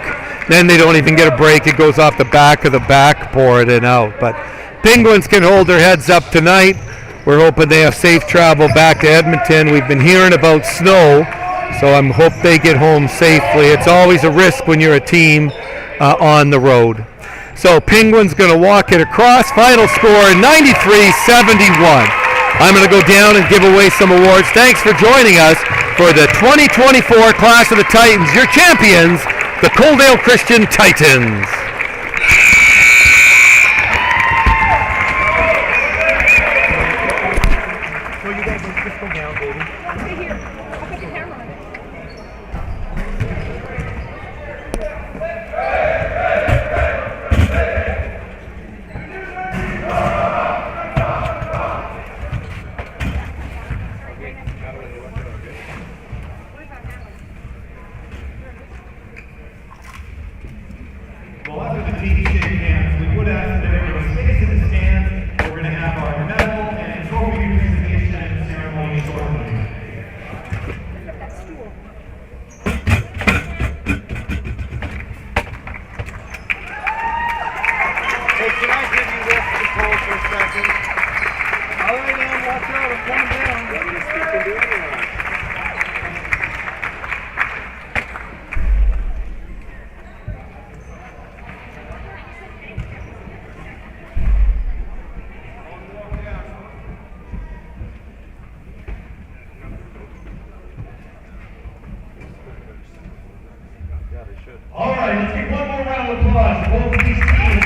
Then they don't even get a break. It goes off the back of the backboard and out. But Penguins can hold their heads up tonight. We're hoping they have safe travel back to Edmonton. We've been hearing about snow, so I hope they get home safely. It's always a risk when you're a team on the road. So Penguins going to walk it across. Final score 93-71. I'm going to go down and give away some awards. Thanks for joining us for the 2024 Clash of the Titans. Your champions, the Coaldale Christian Titans. All right, let's give one more round of applause to both of these teams.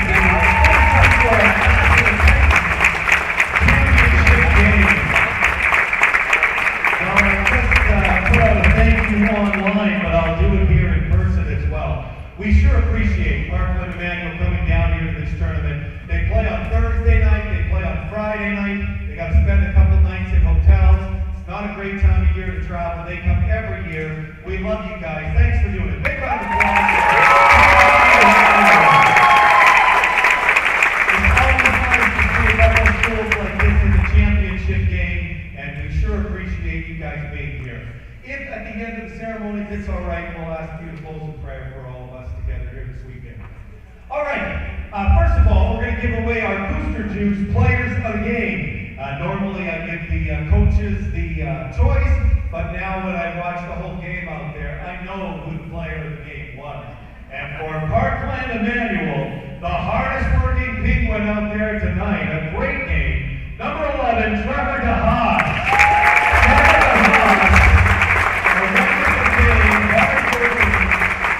Online, but I'll do it here in person as well. We sure appreciate Parkland Emmanuel coming down here to this tournament. They play on Thursday night, they play on Friday night, they got to spend a couple nights in hotels. It's not a great time of year to travel. They come every year. We love you guys. Thanks for doing it. Big round of applause. It's always nice to see rebel schools like this in the championship game, and we sure appreciate you guys being here. If at the end of the ceremony, if it's all right, we'll ask you to close in prayer for all of us together here this weekend. All right, first of all, we're going to give away our Booster Juice Players of the Game. Normally I give the coaches the choice, but now when I watch the whole game out there, I know who the player of the game was. And for Parkland Emmanuel, the hardest working Penguin out there tonight, a great game, number 11, Trevor DeHaas.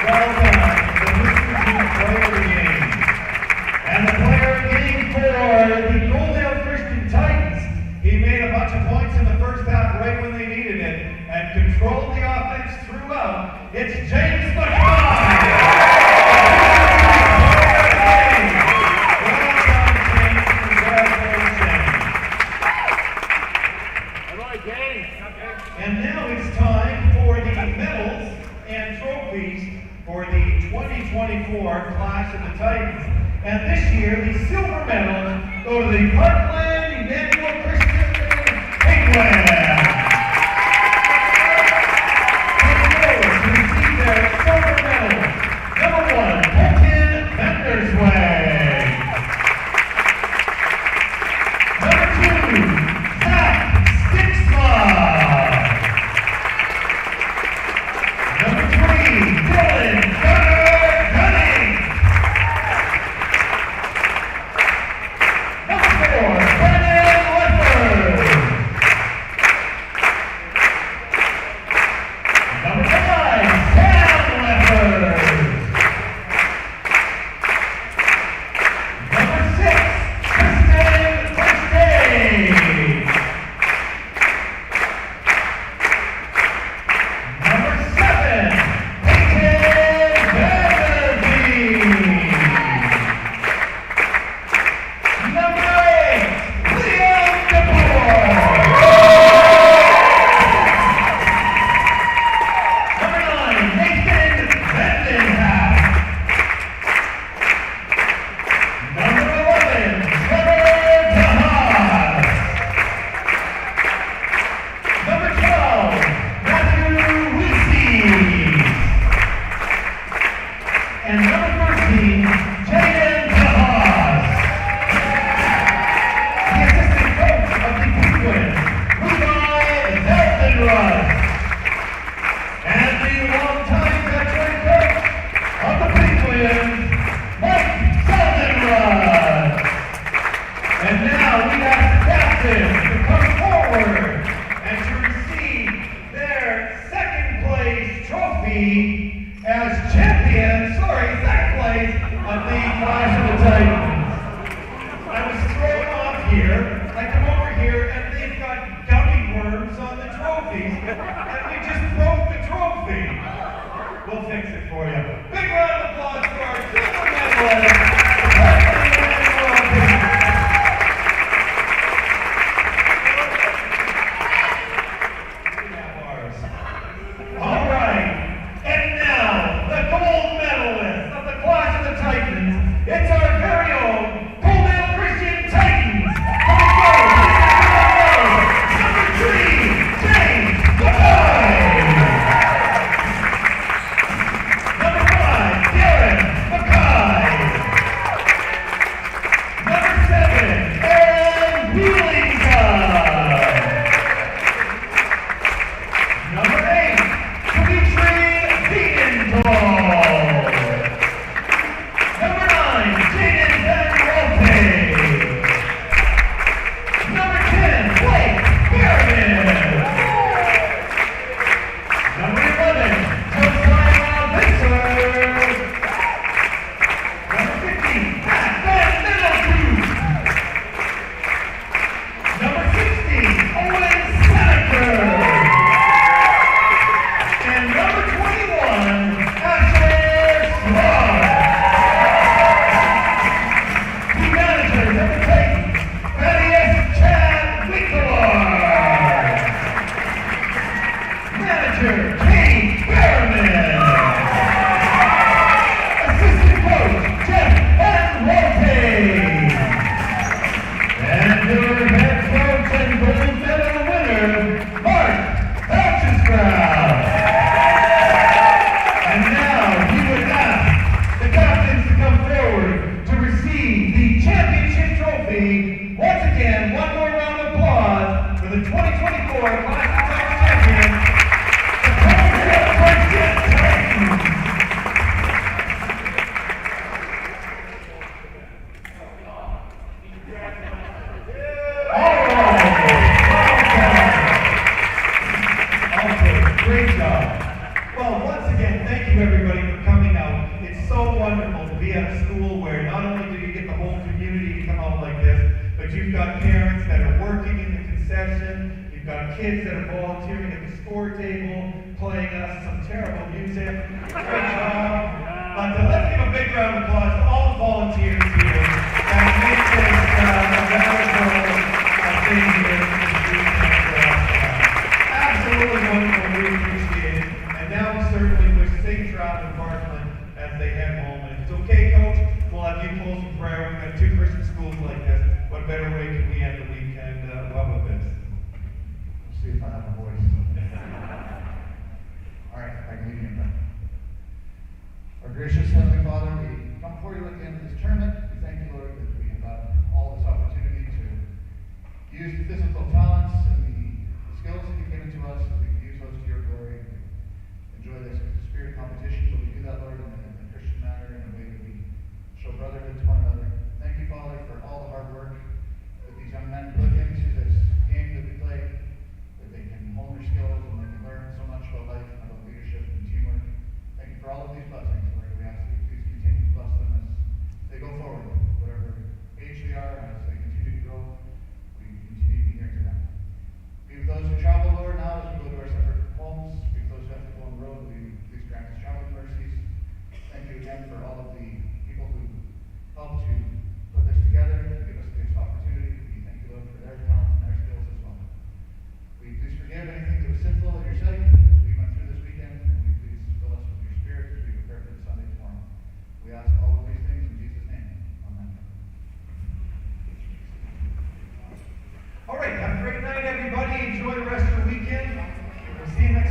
Well done. The Booster Juice Player of the Game. And the player of the game for the Coaldale Christian Titans. He made a bunch of points in the first half right when they needed it. And and control the offense throughout. It's James McCoy. And now it's time for the medals and trophies for the 2024 Clash of the Titans. And this year, the silver medals go to the Parkland Emmanuel Christian England. To receive their silver medal, number 1, Colton Vandersway. Number 2, Zach Sticksma. And number 13, Jaden Tahas. The assistant coach of the Penguins, Levi Zeltenrud. And the longtime veteran coach of the Penguins, Mike Zeltenrud. And now we ask the captains to come forward and to receive their second place trophy as champions, second place of the Clash of the Titans. I was thrown off here. I come over here and they've got gummy worms on the trophies, and we just broke the trophy. We'll fix it for you. Big round of applause for our silver medalist. All right. And now, the gold medalist of the Clash of the Titans, it's our very own Coaldale Christian Titans. Number 3, James McCoy. Number 5, Darren McCoy. Number 7, Aaron Wheelington. Number 8, got kids that are volunteering at the score table, playing us some terrible music. Great job. But let's give a big round of applause to all the volunteers here that make this a valuable thing here this weekend for us. Absolutely wonderful. We appreciate it. And now we certainly wish safe travel to Parkland as they head home. And if it's okay, Coach, we'll have you close in prayer. We've got two Christian schools like this. What better way can we end the weekend with this? Let's see if I have a voice. All right, I can lead you in prayer. Our gracious Heavenly Father, we come before you at the end of this tournament. We thank you, Lord, that we have got all this opportunity to use the physical talents and the skills that you've given to us, that we can use those to your glory. Enjoy this spirit competition, but we do that, Lord, in a Christian manner, in a way that we show brotherhood to one another. Thank you, Father, for all the hard work that these young men put into this game that we play, that they can hone their skills and they can learn so much about life and about leadership and teamwork. Thank you for all of these blessings, Lord. We ask that you please continue to bless them as they go forward, whatever age they are, as they continue to grow. We continue to be near to them. Be with those who travel, Lord, now as we go to our separate homes. Be with those who have to go on the road. Please grant us traveling mercies. Thank you again for all of the people who helped to put this together, to give us this opportunity. We thank you, Lord, for their talents and their skills as well. Will you please forgive anything that was sinful in your sight as we went through this weekend, and will you please fill us with your spirit as we prepare for the Sunday tomorrow. We ask all of these things in Jesus' name. Amen. All right, have a great night, everybody. Enjoy the rest of the weekend. We'll see you next